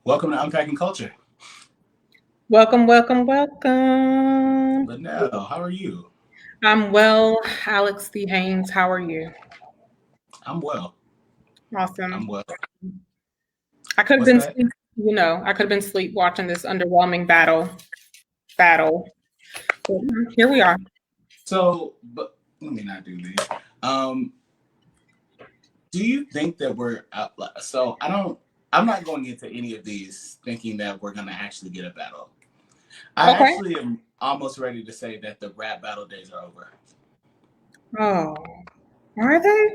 Welcome to Unpacking Culture. Welcome, welcome, welcome. Lanelle, how are you? I'm well. Alex D. Haynes, how are you? I'm well. Awesome. I'm well. I could have What's been that? sleep, I could have been sleep watching this underwhelming battle. But here we are. But let me not do these. Um, do you think that we're out? So I don't. I'm not going into any of these thinking that we're gonna actually get a battle. I Okay. actually am almost ready to say that the rap battle days are over. Oh, are they?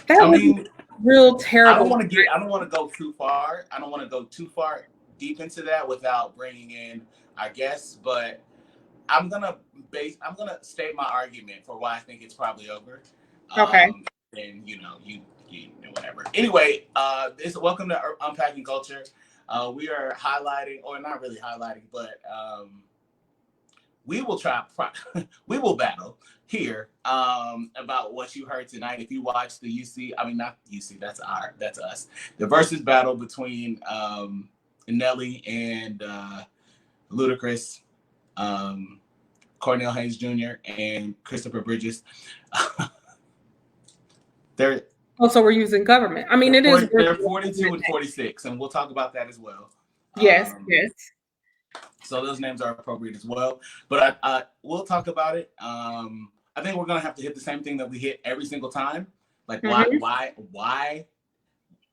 That I was mean, real I don't terrible. want to get. I don't want to go too far. I don't want to go too far deep into that without bringing in our guests, but I'm gonna state my argument for why I think it's probably over. Okay. And you whatever. Anyway, this welcome to Unpacking Culture. We are highlighting, or not really highlighting, but we will we will battle here about what you heard tonight. If you watch the UC, I mean not UC, that's us. The versus battle between Nelly and Ludacris. Um, Cornell Hayes Jr. and Christopher Bridges. they're Oh, so we're using government. I mean, it is worth they're it. 42 and 46, and we'll talk about that as well. Yes, Um, yes. so those names are appropriate as well. But I we'll talk about it. I think we're gonna have to hit the same thing that we hit every single time. Like Mm-hmm. why?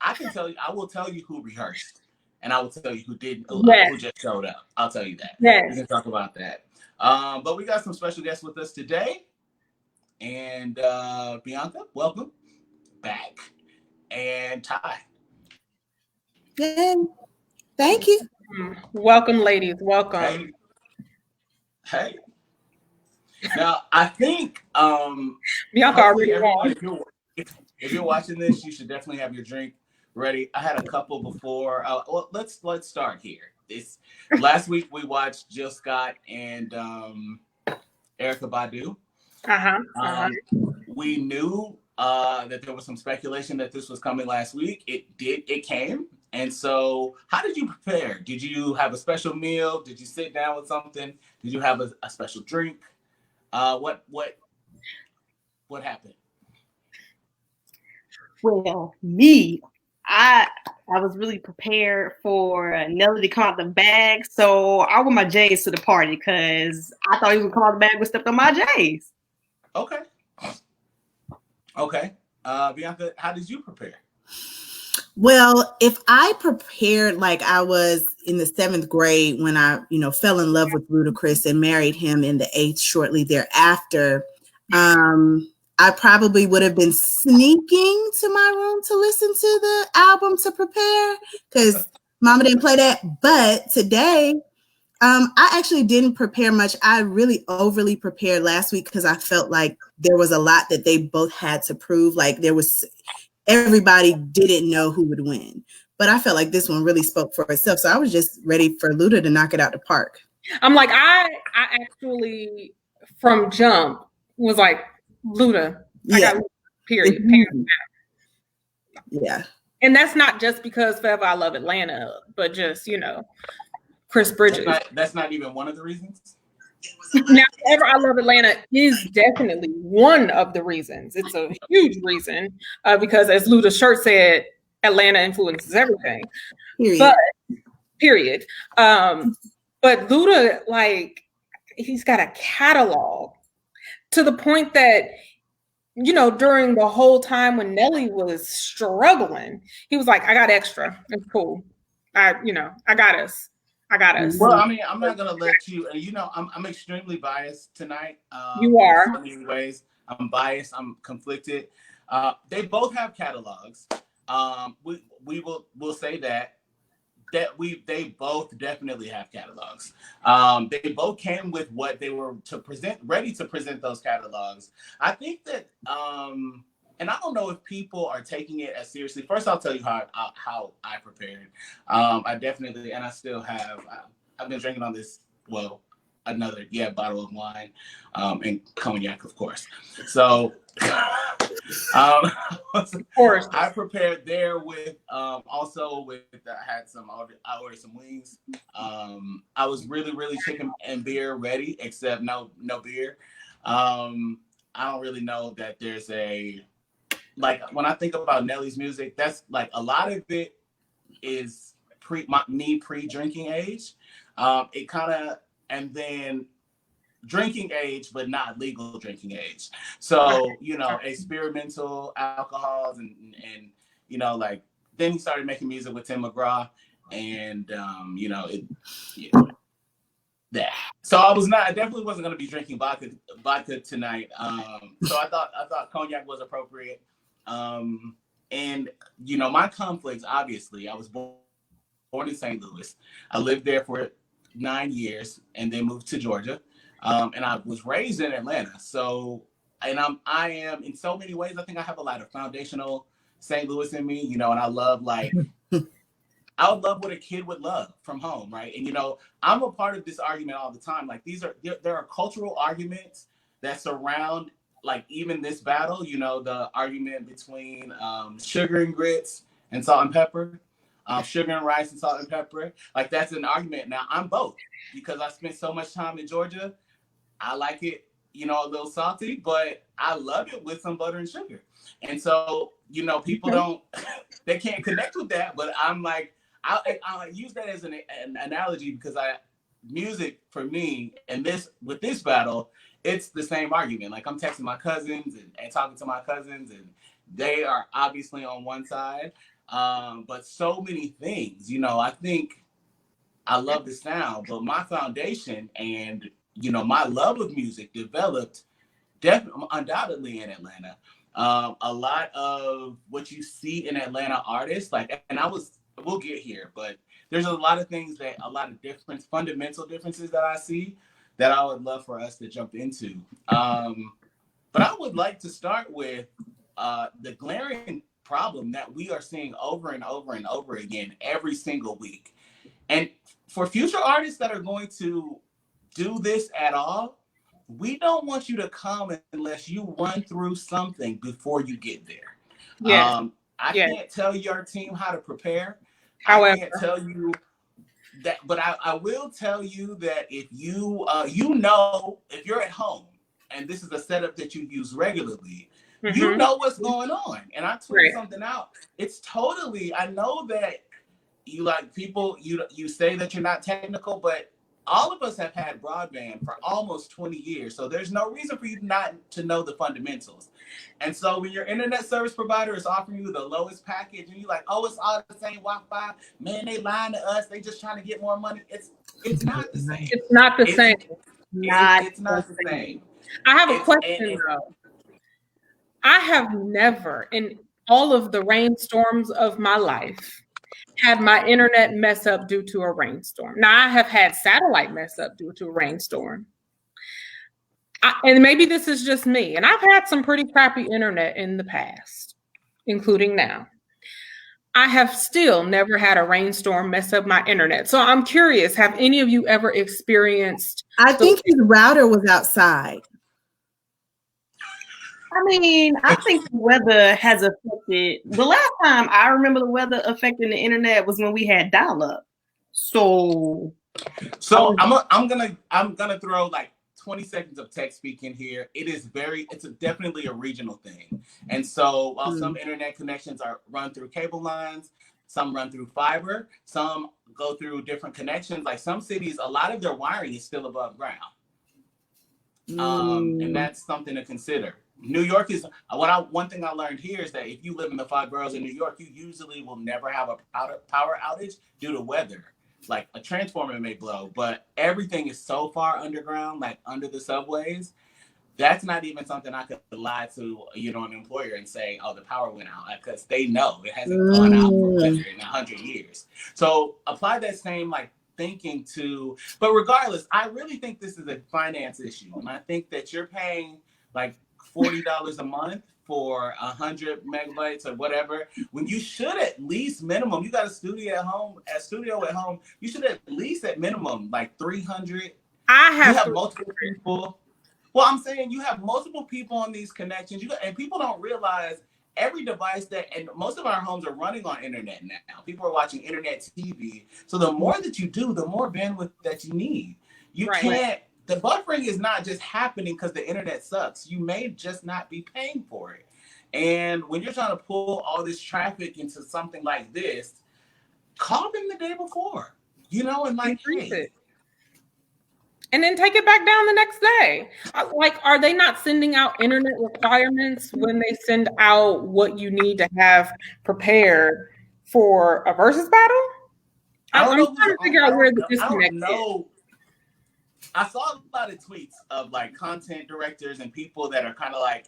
I can tell you. I will tell you who rehearsed, and I will tell you who did, Yes, who just showed up. I'll tell you that. We yes. can talk about that. But we got some special guests with us today. And Bianca, welcome back. And Ty. Yay. Thank you. Welcome, ladies. Welcome. Hey, hey. Now I think Bianca hopefully already everyone, won. if you're watching this, you should definitely have your drink ready. I had a couple before. Well, let's start here. This last week we watched Jill Scott and Erica Badu. Uh-huh. Uh-huh. Um, we knew that there was some speculation that this was coming last week. It came. And so, how did you prepare? Did you have a special meal? Did you sit down with something? Did you have a special drink? What happened? Well, me, I I was really prepared for Nelly to come out the bag, so I wore my J's to the party because I thought he was gonna come out the bag with stuff on my J's. Okay, okay. Bianca, how did you prepare? Well, if I prepared like I was in the 7th grade when I, fell in love with Ludacris and married him in the 8th shortly thereafter, I probably would have been sneaking to my room to listen to the album to prepare because mama didn't play that. But today, I actually didn't prepare much. I really overly prepared last week because I felt like there was a lot that they both had to prove. Like everybody didn't know who would win. But I felt like this one really spoke for itself. So I was just ready for Luda to knock it out the park. I'm like, I actually from jump was like Luda. I Yeah. got Luda, period. Yeah. And that's not just because Forever I Love Atlanta, but just, Chris Bridges. That's not even one of the reasons. Now, Forever I Love Atlanta is definitely one of the reasons. It's a huge reason because, as Luda's shirt said, Atlanta influences everything. Period. But Luda, like, he's got a catalog to the point that, during the whole time when Nelly was struggling, he was like, I got extra. It's cool. I got us. I got us. Well, I mean, I'm not gonna let you. I'm extremely biased tonight. You are. In so many ways. I'm biased. I'm conflicted. They both have catalogs. We'll say that they both definitely have catalogs. They both came with what they were ready to present those catalogs. I think that, and I don't know if people are taking it as seriously. First, I'll tell you how I prepared. I definitely, and I still have. I've been drinking on this. Well, another bottle of wine, and cognac, of course. So, Of course. I prepared there with also with I had some I ordered some wings. I was really chicken and beer ready, except no beer. I don't really know that there's a like when I think about Nelly's music, that's like a lot of it is pre-drinking age. It kind of and then drinking age, but not legal drinking age. So, you know, experimental alcohols and you know, like then he started making music with Tim McGraw and you know, that. So I definitely wasn't gonna be drinking vodka tonight. So I thought cognac was appropriate. And you know, my conflicts, obviously, I was born in St. Louis. I lived there for 9 years and then moved to Georgia. And I was raised in Atlanta. So, and I am in so many ways, I think I have a lot of foundational St. Louis in me, you know, and I love I would love what a kid would love from home, right? And, you know, I'm a part of this argument all the time. Like there are cultural arguments that surround like even this battle, you know, the argument between sugar and grits and salt and pepper. Sugar and rice and salt and pepper. Like that's an argument. Now I'm both because I spent so much time in Georgia. I like it, you know, a little salty, but I love it with some butter and sugar. And so, you know, people they can't connect with that. But I'm like, I use that as an analogy because music for me and with this battle, it's the same argument. Like I'm texting my cousins and talking to my cousins and they are obviously on one side. But so many things, you know, I think I love the sound, but my foundation and, you know, my love of music developed definitely undoubtedly in Atlanta. A lot of what you see in Atlanta artists, like, and we'll get here, but there's a lot of things fundamental differences that I see that I would love for us to jump into. But I would like to start with the glaring problem that we are seeing over and over and over again every single week. And for future artists that are going to do this at all, we don't want you to come unless you run through something before you get there. Yes. I can't tell your team how to prepare. However, I can't tell you that, but I will tell you that if you if you're at home and this is a setup that you use regularly, you know what's going on. And I tweeted something out. It's totally, I know that you like people, you say that you're not technical, but all of us have had broadband for almost 20 years. So there's no reason for you not to know the fundamentals. And so when your internet service provider is offering you the lowest package and you're like, oh, it's all the same Wi-Fi, man, they lying to us. They just trying to get more money. It's not the same. It's not the same. It's not the same. I have a question though. I have never, in all of the rainstorms of my life, had my internet mess up due to a rainstorm. Now, I have had satellite mess up due to a rainstorm. And maybe this is just me. And I've had some pretty crappy internet in the past, including now. I have still never had a rainstorm mess up my internet. So I'm curious, have any of you ever experienced? I think his router was outside. I mean, I think the weather has affected. The last time I remember the weather affecting the internet was when we had dial-up. So I'm gonna throw like 20 seconds of tech speak in here. It's definitely a regional thing. And so while some internet connections run through cable lines, some run through fiber, some go through different connections. Like some cities, a lot of their wiring is still above ground. And that's something to consider. New York is one thing I learned here is that if you live in the 5 boroughs in New York, you usually will never have a power outage due to weather. Like a transformer may blow, but everything is so far underground, like under the subways. That's not even something I could lie to, you know, an employer and say, oh, the power went out, because they know it hasn't gone out for weather in 100 years. So apply that same like thinking to, but regardless, I really think this is a finance issue. And I think that you're paying like $40 a month for 100 megabytes or whatever, when you should at least minimum, you got a studio at home, you should at least at minimum like 300. You have multiple people. Well, I'm saying you have multiple people on these connections. And people don't realize every device and most of our homes are running on internet now. People are watching internet TV. So the more that you do, the more bandwidth that you need. You can't, the buffering is not just happening because the internet sucks. You may just not be paying for it. And when you're trying to pull all this traffic into something like this, call them the day before, and like, hey. And then take it back down the next day. Like, are they not sending out internet requirements when they send out what you need to have prepared for a versus battle? I'm trying to figure out where the disconnect is. I saw a lot of tweets of like content directors and people that are kind of like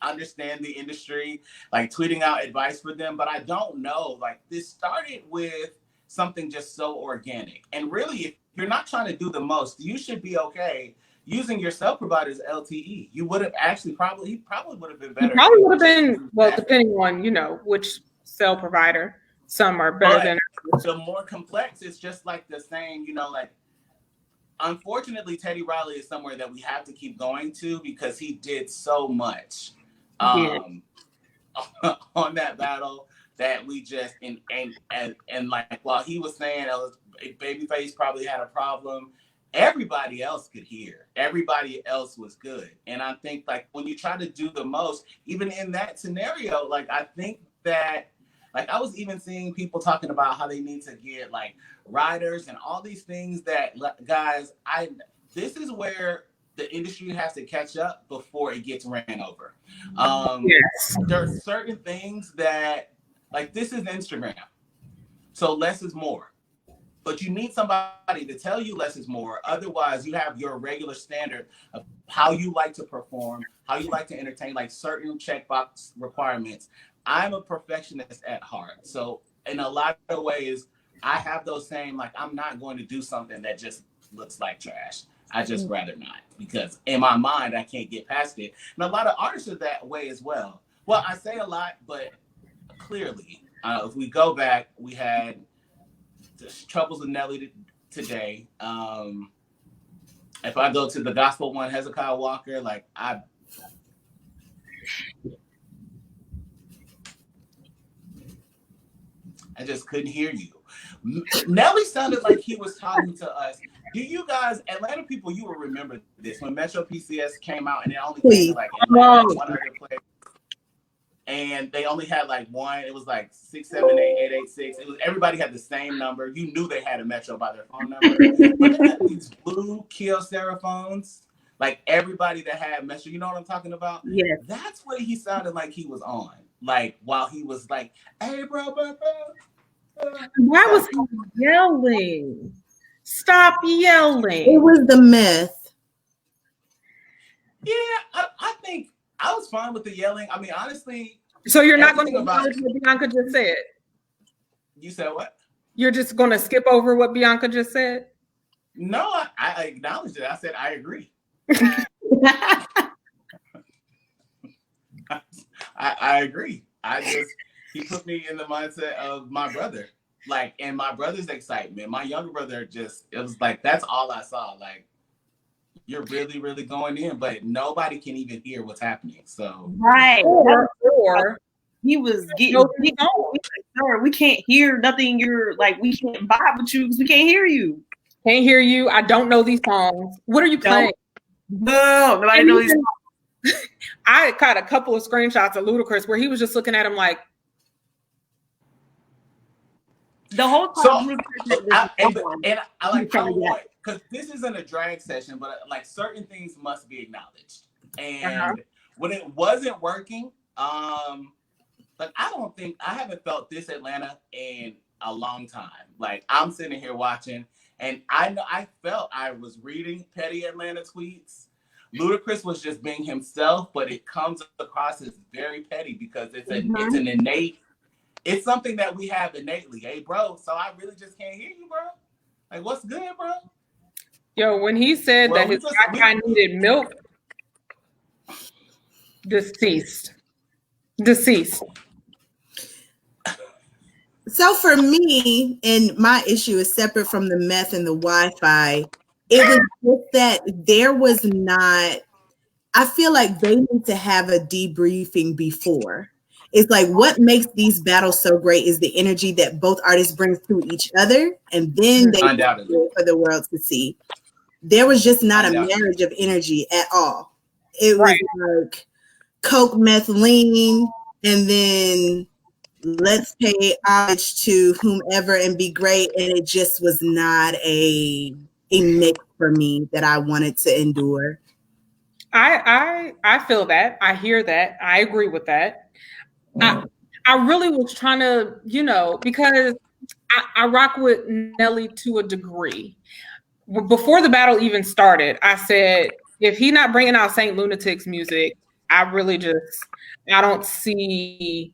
understand the industry, like tweeting out advice for them. But I don't know, like this started with something just so organic. And really, if you're not trying to do the most, you should be okay using your cell provider's LTE. You would have actually he probably would have been better. He probably would have been, well, depending on, which cell provider. Some are better than others. The more complex, it's just like the saying, like, unfortunately, Teddy Riley is somewhere that we have to keep going to because he did so much on that battle that we just and like while he was saying Babyface probably had a problem, everybody else could hear. Everybody else was good. And I think like when you try to do the most, even in that scenario, like I think that like I was even seeing people talking about how they need to get like riders and all these things that guys, this is where the industry has to catch up before it gets ran over. Yes. There are certain things that like this is Instagram. So less is more. But you need somebody to tell you less is more. Otherwise, you have your regular standard of how you like to perform, how you like to entertain, like certain checkbox requirements. I'm a perfectionist at heart. So in a lot of ways, I have those same, like, I'm not going to do something that just looks like trash. I just rather not, because in my mind, I can't get past it. And a lot of artists are that way as well. Well, I say a lot, but clearly, if we go back, we had the troubles with Nelly today. If I go to the gospel one, Hezekiah Walker, like I just couldn't hear you. Nelly sounded like he was talking to us. Do you guys, Atlanta people, you will remember this when Metro PCS came out and it only came to like Atlanta, one other place. And they only had like one. It was like 678-886. It was everybody had the same number. You knew they had a Metro by their phone number. But they had these blue Kyocera phones. Like everybody that had Metro, you know what I'm talking about? Yeah. That's what he sounded like he was on. Like while he was like, "Hey, bro." Why was he yelling? Stop yelling. It was the myth. Yeah, I think I was fine with the yelling. I mean, honestly. So you're not going to acknowledge what Bianca just said? You said what? You're just going to skip over what Bianca just said? No, I acknowledged it. I said I agree. I agree. He put me in the mindset of my brother. Like, and my brother's excitement. My younger brother it was like, that's all I saw. Like, you're really, really going in, but nobody can even hear what's happening. So right. Or he was getting sir, we can't hear nothing. You're like, we can't vibe with you because we can't hear you. Can't hear you. I don't know these songs. What are you playing? No, nobody knows these songs. I caught a couple of screenshots of Ludacris where he was just looking at him like the whole time. So, I like because this isn't a drag session, but like certain things must be acknowledged. And when it wasn't working, like I haven't felt this Atlanta in a long time. Like I'm sitting here watching, and I felt I was reading petty Atlanta tweets. Ludacris was just being himself, but it comes across as very petty because it's an innate. It's something that we have innately. Hey, bro, so I really just can't hear you, bro. Like, what's good, bro? Yo, when he said that his guy needed milk, deceased. So for me, and my issue is separate from the meth and the Wi-Fi, it was just that there was not, I feel like they need to have a debriefing before. It's like what makes these battles so great is the energy that both artists bring to each other, and then they Undoubtedly. for the world to see. There was just not a Undoubtedly. marriage of energy at all. It Right. was like coke, meth, lean, and then let's pay homage to whomever and be great. And it just was not a mix for me that I wanted to endure. I feel that. I hear that. I agree with that. I really was trying to, because I rock with Nelly to a degree. Before the battle even started, I said, if he not bringing out Saint Lunatics music, I don't see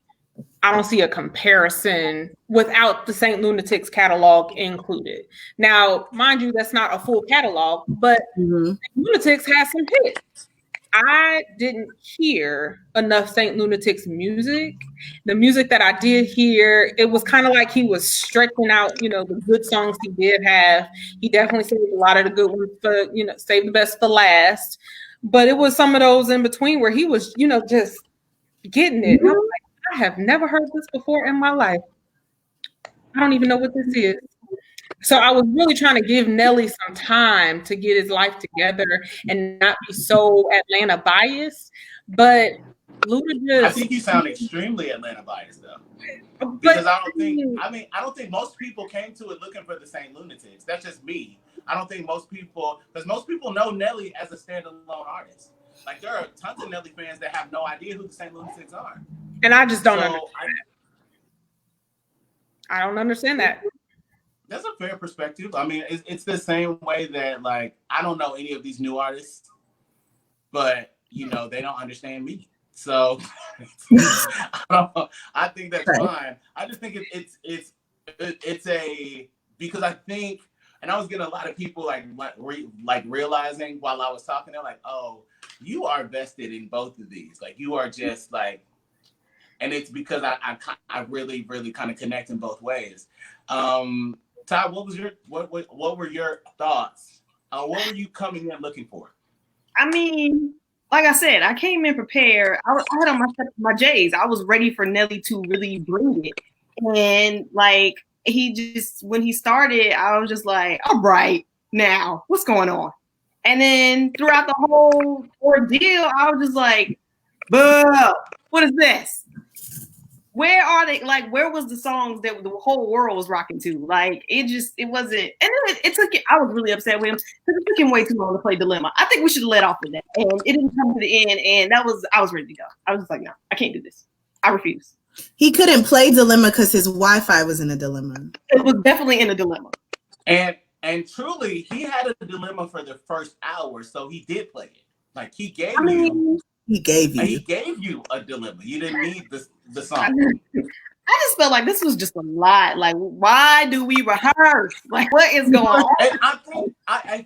a comparison without the Saint Lunatics catalog included. Now, mind you, that's not a full catalog, but Lunatics has some hits. I didn't hear enough Saint Lunatics music. The music that I did hear, it was kind of like he was stretching out, the good songs he did have. He definitely saved a lot of the good ones for, save the best for last. But it was some of those in between where he was, just getting it. And I was like, I have never heard this before in my life. I don't even know what this is. So I was really trying to give Nelly some time to get his life together and not be so Atlanta biased. But Luda I think you sound extremely Atlanta biased though. Because I don't think most people came to it looking for the Saint Lunatics. That's just me. I don't think most people know Nelly as a standalone artist. Like there are tons of Nelly fans that have no idea who the Saint Lunatics are. And I just don't understand. I don't understand that. That's a fair perspective. I mean, it's the same way that like I don't know any of these new artists, but they don't understand me. So I think that's fine. I just think it's a because I think, and I was getting a lot of people like realizing while I was talking, they're like, "Oh, you are vested in both of these. Like you are just like." And it's because I really, really kind of connect in both ways. Todd, what were your thoughts? What were you coming in looking for? I mean, like I said, I came in prepared. I had on my J's. I was ready for Nelly to really bring it. And like when he started, I was just like, all right, now what's going on? And then throughout the whole ordeal, I was just like, what is this? Where are they? Like, where was the songs that the whole world was rocking to? Like, it wasn't. And then it took it. I was really upset with him because it took him way too long to play Dilemma. I think we should have let off of that. And it didn't come to the end. And I was ready to go. I was just like, no, I can't do this. I refuse. He couldn't play Dilemma because his Wi-Fi was in a dilemma. It was definitely in a dilemma. And truly, he had a dilemma for the first hour, so he did play it. Like he gave you. He gave you a dilemma. You didn't need the song. I just felt like this was just a lot. Like, why do we rehearse? Like, what is going on? And I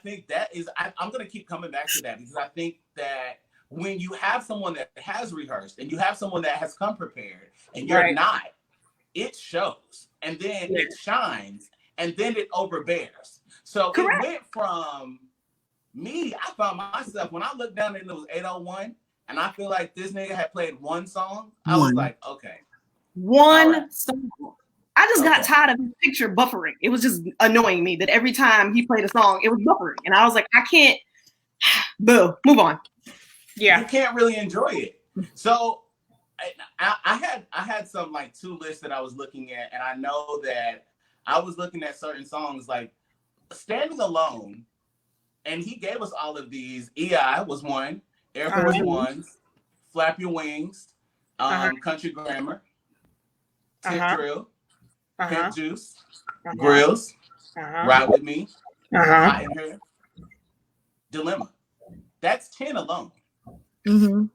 think that is. I'm gonna keep coming back to that because I think that when you have someone that has rehearsed and you have someone that has come prepared and you're not, it shows and then it shines and then it overbears. So it went from. Me, I found myself when I looked down and it was 8:01, and I feel like this nigga had played one song. I was like, okay, one song. I just got tired of his picture buffering. It was just annoying me that every time he played a song, it was buffering, and I was like, I can't. Boo, move on. Yeah, you can't really enjoy it. So I had some like 2 lists that I was looking at, and I know that I was looking at certain songs like Standing Alone. And he gave us all of these. EI was one. Air Force Ones. Flap Your Wings. Country Grammar. Tiff Drill. Pimp Juice. Grills. Ride With Me. Hot in Here. Dilemma. That's 10 alone. Mm-hmm.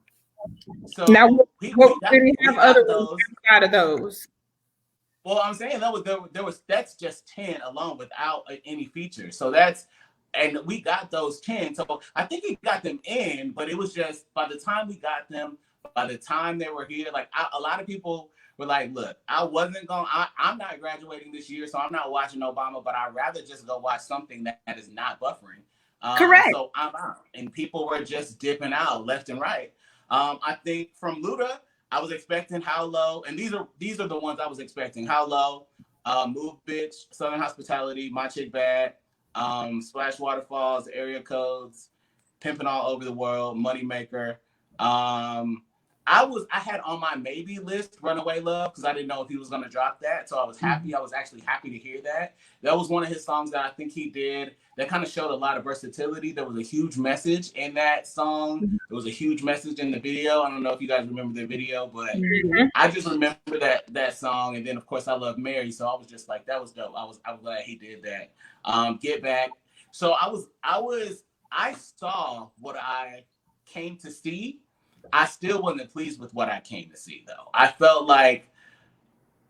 So now, what did he have other outside of those? Well, I'm saying that's just 10 alone without any features. So that's. And we got those 10. So I think he got them in, but it was just by the time we got them, by the time they were here, like a lot of people were like, look, I'm not graduating this year, so I'm not watching Obama, but I'd rather just go watch something that is not buffering. Correct. So I'm out. And people were just dipping out left and right. I think from Luda, I was expecting How Low, and these are the ones I was expecting. How Low, Move Bitch, Southern Hospitality, My Chick Bad, Splash Waterfalls, Area Codes, Pimpin' All Over the World, Moneymaker. I had on my maybe list Runaway Love because I didn't know if he was gonna drop that. So I was happy. I was actually happy to hear that. That was one of his songs that I think he did that kind of showed a lot of versatility. There was a huge message in that song. There was a huge message in the video. I don't know if you guys remember the video, but I just remember that song. And then of course I love Mary. So I was just like, that was dope. I was glad he did that. Get Back. So I saw what I came to see. I still wasn't pleased with what I came to see, though. I felt like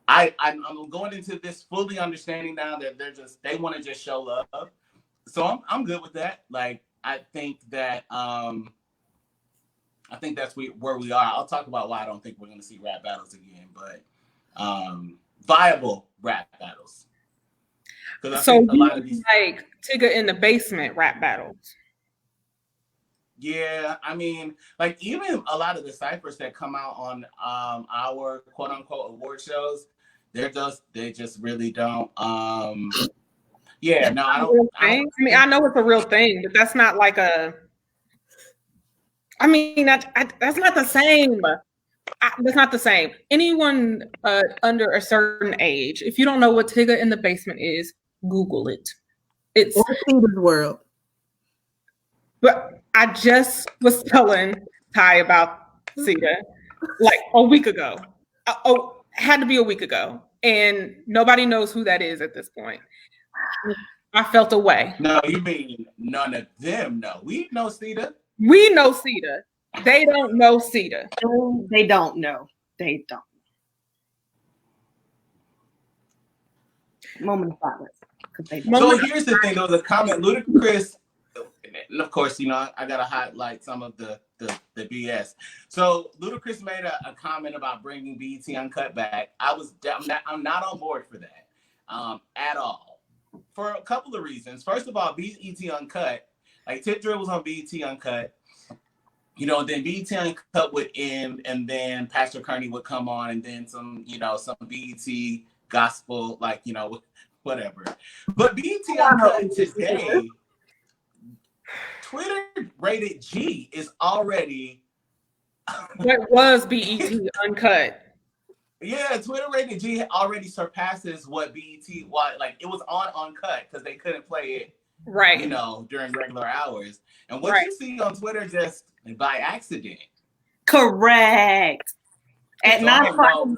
I'm going into this fully understanding now that they want to just show love. So I'm good with that. Like I think that's where we are. I'll talk about why I don't think we're going to see rap battles again, but viable rap battles. So a lot of these like Tigger in the Basement rap battles. Yeah, I mean, like even a lot of the ciphers that come out on our quote unquote award shows, they just really don't. Yeah, no, I don't. I mean, I know it's a real thing, but that's not like a. I mean, that's not the same. That's not the same. Anyone under a certain age, if you don't know what Tigger in the Basement is, Google it. It's Tigger's World. But I just was telling Ty about Cedar like a week ago. Had to be a week ago. And nobody knows who that is at this point. I felt away. No, you mean none of them know. We know Cedar. We know Cedar. They don't know Cedar. They don't know. They don't. Moment of silence. So here's the thing. There was a comment. Ludacris, and of course, you know, I gotta highlight some of the BS. So Ludacris made a comment about bringing BET Uncut back. I'm not on board for that at all, for a couple of reasons. First of all, BET Uncut, like Tip Drill was on BET Uncut, you know, then BET Uncut would end, and then Pastor Kearney would come on, and then some BET gospel, like, you know, whatever. But BET Uncut today, Twitter rated G is already. What was BET Uncut? Yeah, Twitter rated G already surpasses what BET was. Like it was on Uncut because they couldn't play it, right? You know, during regular hours. And what you see on Twitter just by accident. Correct. At 9 o'clock.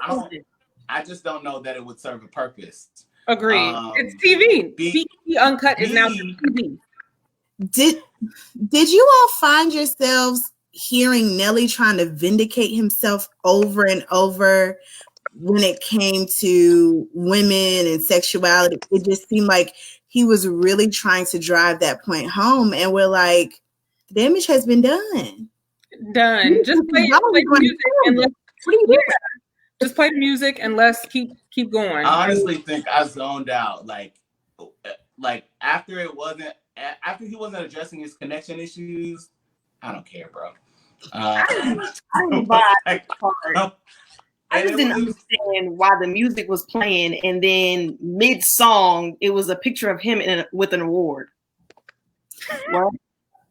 I just don't know that it would serve a purpose. Agreed. It's TV. BET Uncut is now TV. Did you all find yourselves hearing Nelly trying to vindicate himself over and over when it came to women and sexuality? It just seemed like he was really trying to drive that point home, and we're like, the damage has been done. Just play the music and just play the music and let's keep going. I honestly think I zoned out. Like after he wasn't addressing his connection issues, I don't care, bro. I just didn't understand why the music was playing, and then mid-song, it was a picture of him with an award.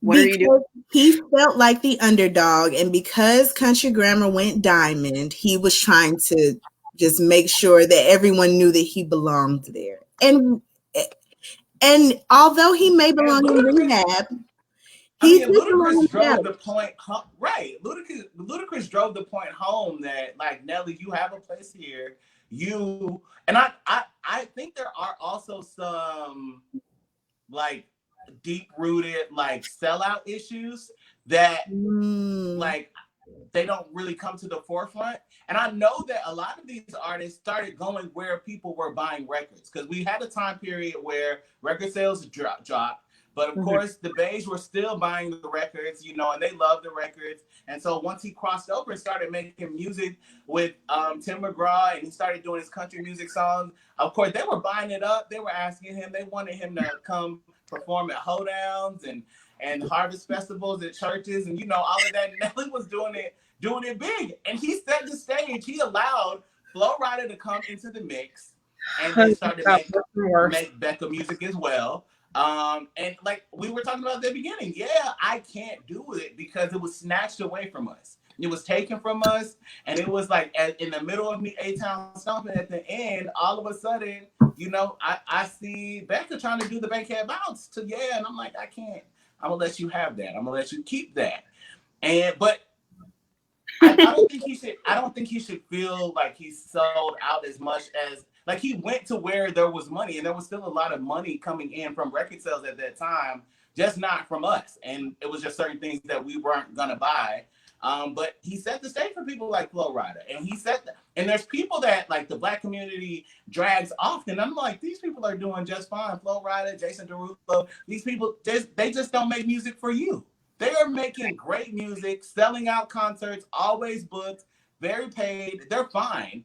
What are you doing? He felt like the underdog, and because Country Grammar went diamond, he was trying to just make sure that everyone knew that he belonged there. And although he may belong in rehab, Ludacris drove the point home. Right. Ludacris drove the point home that, like, Nelly, you have a place here. I think there are also some like deep-rooted like sellout issues that like they don't really come to the forefront. And I know that a lot of these artists started going where people were buying records, because we had a time period where record sales dropped. But of course, the Beige were still buying the records, you know, and they loved the records. And so once he crossed over and started making music with Tim McGraw, and he started doing his country music songs, of course, they were buying it up. They were asking him. They wanted him to come perform at hoedowns and harvest festivals at churches, and, you know, all of that. Nelly was doing it doing it big. And he set the stage. He allowed Flo Rida to come into the mix, and they started to make Becca music as well. And like we were talking about at the beginning, yeah, I can't do it because it was snatched away from us. It was taken from us, and it was like in the middle of me A-Town stomping at the end, all of a sudden, you know, I see Becca trying to do the bankhead bounce to yeah, and I'm like, I can't. I'm gonna let you have that. I'm gonna let you keep that. But I don't think he should. I don't think he should feel like he's sold out as much as like he went to where there was money, and there was still a lot of money coming in from record sales at that time, just not from us. And it was just certain things that we weren't gonna buy. But he set the stage for people like Flo Rida, and he set and there's people that like the Black community drags often. I'm like, these people are doing just fine. Flo Rida, Jason Derulo, these people, they just don't make music for you. They are making great music, selling out concerts, always booked, very paid. They're fine.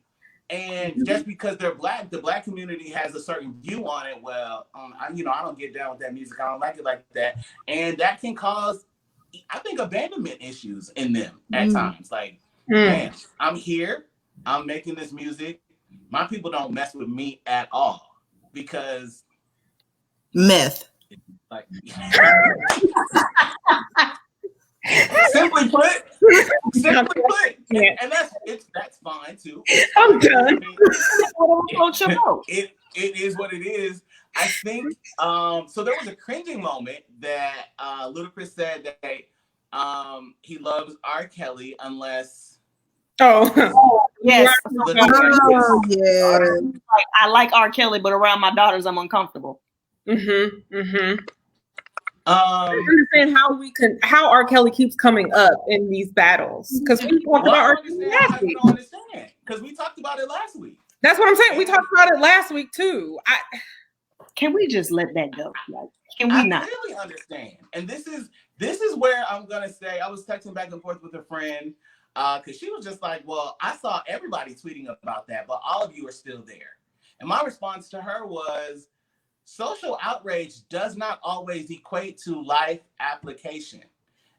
And just because they're Black, the Black community has a certain view on it. Well, I don't get down with that music. I don't like it like that. And that can cause, I think, abandonment issues in them at times. Like, man, I'm here. I'm making this music. My people don't mess with me at all because myth. Like, simply put, and that's fine too. I'm done. It is what it is. I think so there was a cringing moment that Ludacris said that he loves R. Kelly unless yes. Yeah. Like, I like R. Kelly, but around my daughters I'm uncomfortable. I understand how R. Kelly keeps coming up in these battles because we talked about R. Kelly last week. I don't understand because we talked about it last week. That's what I'm saying. We talked about it last week too. Can we just let that go? Like, can we not? I really understand, and this is where I'm gonna say I was texting back and forth with a friend because she was just like, "Well, I saw everybody tweeting about that, but all of you are still there." And my response to her was, social outrage does not always equate to life application.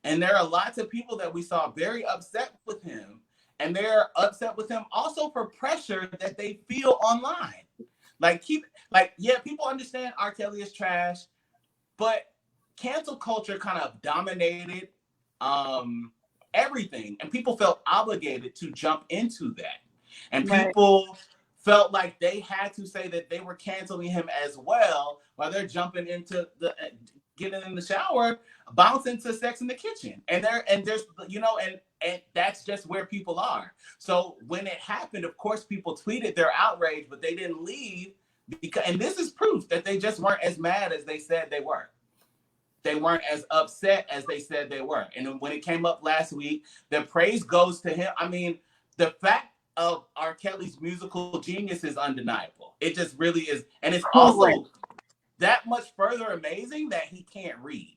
And there are lots of people that we saw very upset with him. And they're upset with him also for pressure that they feel online. People understand R. Kelly is trash, but cancel culture kind of dominated everything. And people felt obligated to jump into that. And people felt like they had to say that they were canceling him as well while they're jumping into getting in the shower, bouncing to Sex in the Kitchen. And that's just where people are. So when it happened, of course, people tweeted their outrage, but they didn't leave and this is proof that they just weren't as mad as they said they were. They weren't as upset as they said they were. And when it came up last week, the praise goes to him. I mean, the fact of R. Kelly's musical genius is undeniable. It just really is. And it's also that much further amazing that he can't read.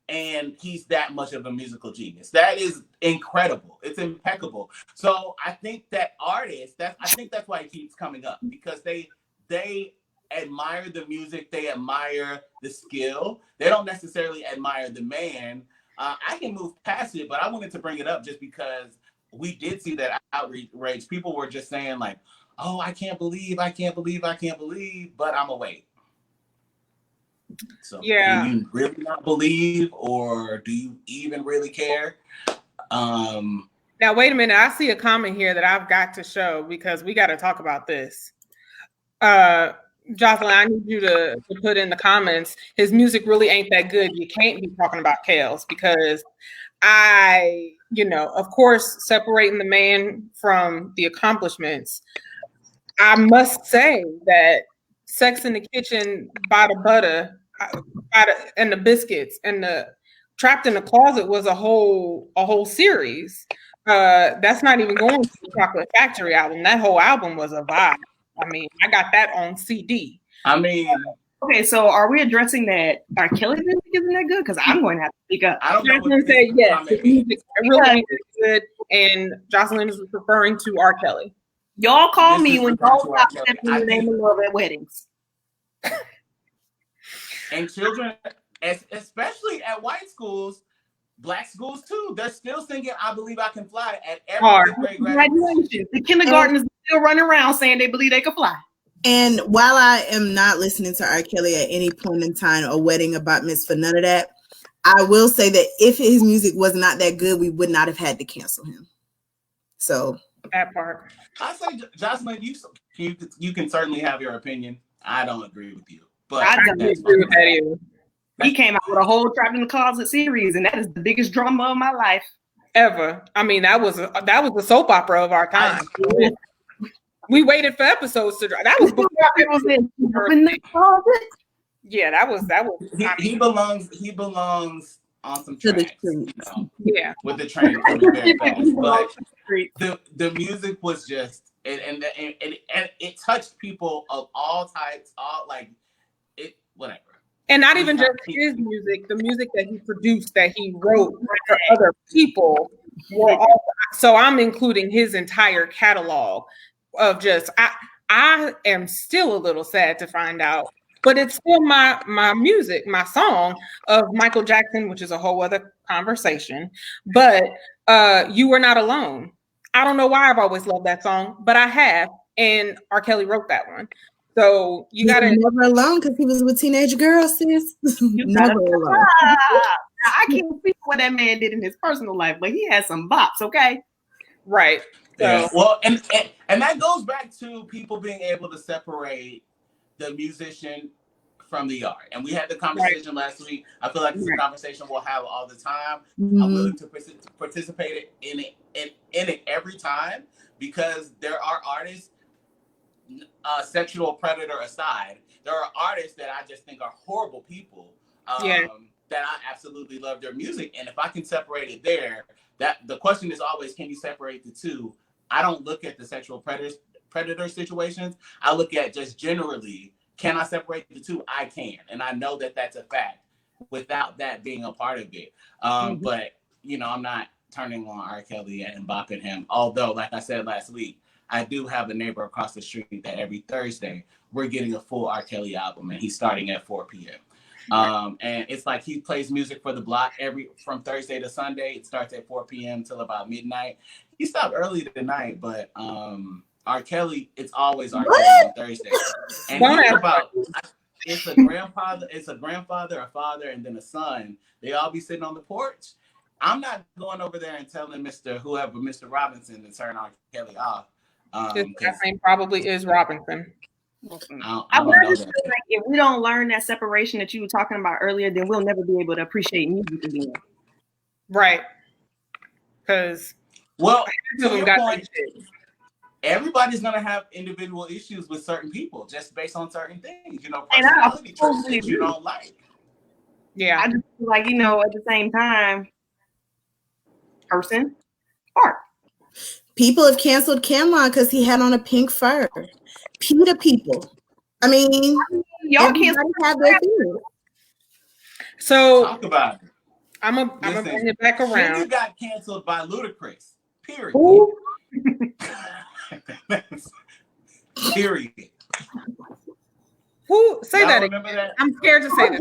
And he's that much of a musical genius. That is incredible. It's impeccable. So I think that artists, I think that's why it keeps coming up, because they admire the music, they admire the skill. They don't necessarily admire the man. I can move past it, but I wanted to bring it up just because we did see that outrage. People were just saying like, oh, I can't believe, but I'm gonna wait. So do you really not believe, or do you even really care? Now, wait a minute. I see a comment here that I've got to show because we got to talk about this. Jocelyn, I need you to put in the comments, his music really ain't that good. You can't be talking about Kales, because of course, separating the man from the accomplishments, I must say that Sex in the Kitchen, by the butter, and the biscuits, and the Trapped in the Closet was a whole series. That's not even going to the Chocolate Factory album. That whole album was a vibe. I mean, I got that on CD. I mean, okay, so are we addressing that R. Kelly's music isn't that good? Because I'm going to have to speak up. I don't know. Jocelyn said yes, his music really ain't good, and Jocelyn is referring to R. Kelly. Y'all call me when y'all stop stepping in the name of love at weddings. And children, especially at white schools, black schools too. They're still singing "I Believe I Can Fly" at every Hard. fifth grade graduation. Congratulations. The kindergartners still running around saying they believe they can fly. And while I am not listening to R. Kelly at any point in time, or wedding, or bat mitzvah, none of that, I will say that if his music was not that good, we would not have had to cancel him. So That part. I say, Jocelyn, you can certainly have your opinion. I don't agree with you, but I don't that's agree fine. with that either. He came out with a whole Trapped in the Closet series, and that is the biggest drama of my life. Ever. I mean, that was the soap opera of our time. We waited for episodes to drop. That was before People said, "Open the closet." Yeah, that was. He belongs on some To the tracks, you know, Yeah. with the train coming very fast. But the music was just and it touched people of all types, all like it, whatever. And not even just his music, the music that he produced, that he wrote for other people. Were all, so I'm including his entire catalog of just. I am still a little sad to find out, but it's still my music, my song of Michael Jackson, which is a whole other conversation. But You Were Not Alone. I don't know why I've always loved that song, but I have, and R. Kelly wrote that one. So you gotta never alone because he was with teenage girls, sis. Never alone. I can't speak what that man did in his personal life, but he had some bops, okay? Right. So Yeah. Well, and that goes back to people being able to separate the musician from the art. And we had the conversation last week. I feel like it's a conversation we'll have all the time. Mm-hmm. I'm willing to participate in it every time, because there are artists, sexual predator aside, there are artists that I just think are horrible people. That I absolutely love their music. And if I can separate it there, that the question is always, can you separate the two? I don't look at the sexual predator situations. I look at just generally, can I separate the two? I can. And I know that that's a fact without that being a part of it. But, you know, I'm not turning on R. Kelly and bopping him. Although, like I said last week, I do have a neighbor across the street that every Thursday we're getting a full R. Kelly album, and he's starting at 4 p.m. And it's like he plays music for the block from Thursday to Sunday. It starts at 4 p.m. till about midnight. He stopped early tonight, but R. Kelly, it's always R. Kelly on Thursday. And it's a grandfather, a father, and then a son. They all be sitting on the porch. I'm not going over there and telling Mr. Robinson to turn R. Kelly off. his last name probably is Robinson. I really feel like if we don't learn that separation that you were talking about earlier, then we'll never be able to appreciate music again. Right. Because to your point, everybody's gonna have individual issues with certain people just based on certain things, you know, personality traits that you don't like. Yeah. I just feel like, you know, at the same time, person, art. People have canceled Cameron because he had on a pink fur. PETA people. I mean, y'all can't have their feelings. So talk about it. I'm gonna bring it back around. She got canceled by Ludacris. Period. Period. Who say that again? That? I'm scared to say that.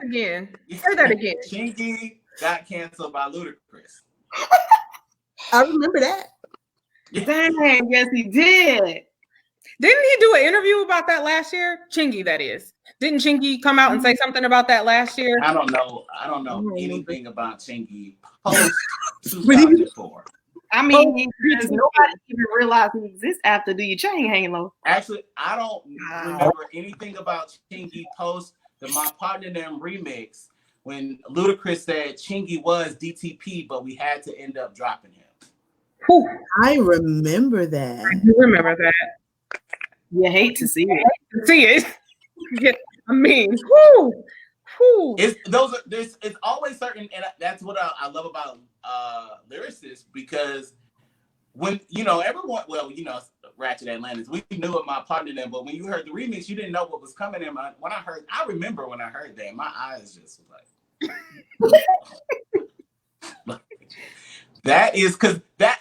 Again. Say that again. Chingy got canceled by Ludacris. I remember that. Dang, yes, he did. Didn't he do an interview about that last year? Chingy, that is. Didn't Chingy come out and say something about that last year? I don't know anything about Chingy post 2004. I mean, because nobody even realized he exists after Do Your Chain Hanging Low. Actually, I don't remember anything about Chingy post the My Partner Them remix when Ludacris said Chingy was DTP, but we had to end up dropping him. Whew. I remember that. You remember that? You hate to see it. See it. Yeah, I mean, It's always certain, and that's what I love about lyricists, because when everyone, Ratchet Atlantis, we knew what My Partner Them, but when you heard the remix, you didn't know what was coming in. I remember when I heard that, my eyes just was like, that is because that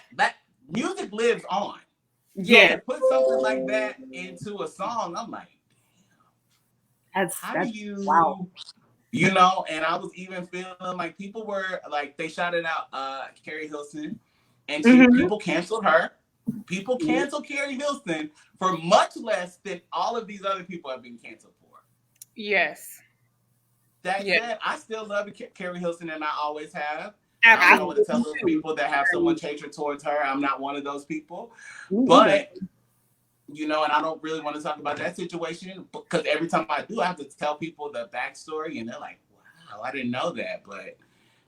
music lives on. Yeah. So to put something like that into a song, I'm like, That's wow. You know, and I was even feeling like people were like, they shouted out Carrie Hilson, and people canceled her. People canceled Carrie Hilson for much less than all of these other people have been canceled for. Yes. That said, I still love Carrie Hilson, and I always have. Absolutely. I don't want to tell those people that have so much hatred towards her. I'm not one of those people. But, you know, and I don't really want to talk about that situation because every time I do, I have to tell people the backstory, and they're like, wow, I didn't know that. But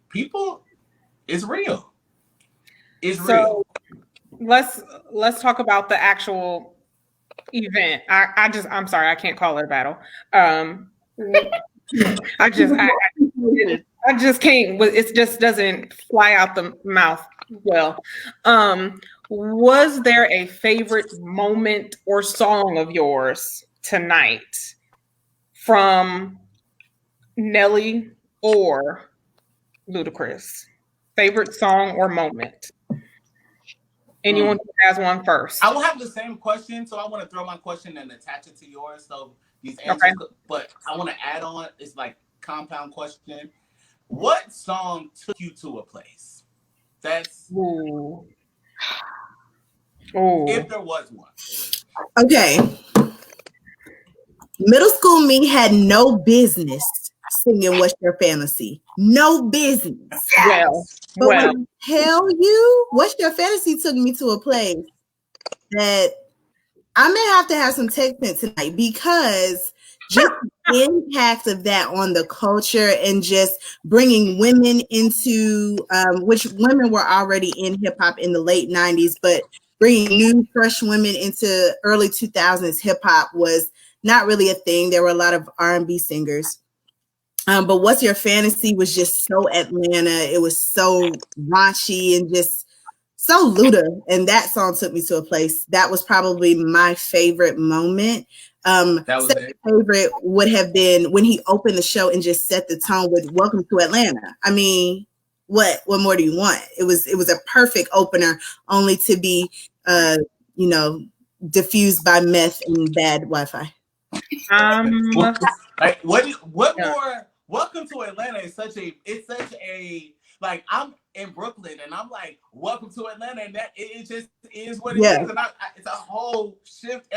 people, it's real. It's real. Let's talk about the actual event. I'm sorry, I can't call it a battle. I just can't. It just doesn't fly out the mouth well. Was there a favorite moment or song of yours tonight from Nelly or Ludacris? Favorite song or moment? Anyone who has one first. I will have the same question, so I want to throw my question and attach it to yours. So these answers, but I want to add on. It's like compound question. What song took you to a place? That's if there was one. Okay. Middle school me had no business singing "What's Your Fantasy." No business. But when I tell you, "What's Your Fantasy" took me to a place that I may have to have some texting tonight because just the impact of that on the culture and just bringing women into, which women were already in hip hop in the late 90s, but bringing new, fresh women into early 2000s hip hop was not really a thing. There were a lot of R&B singers. But "What's Your Fantasy" was just so Atlanta. It was so raunchy and just so Luda. And that song took me to a place. That was probably my favorite moment. Second favorite would have been when he opened the show and just set the tone with "Welcome to Atlanta." I mean, what more do you want? It was a perfect opener, only to be diffused by meth and bad Wi-Fi. What more? Welcome to Atlanta is such a like, I'm in Brooklyn and I'm like, welcome to Atlanta, and that it just is what it is, and it's a whole shift.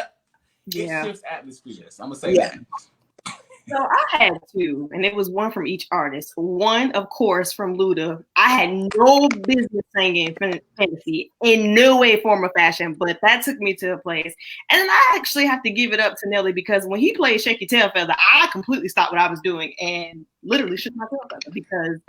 It shifts atmospheres. I'm gonna say that. So I had two, and it was one from each artist. One, of course, from Luda. I had no business singing Fantasy in no way, form, or fashion, but that took me to a place. And then I actually have to give it up to Nelly because when he played Shake Your Tail Feather, I completely stopped what I was doing and literally shook my tail feather because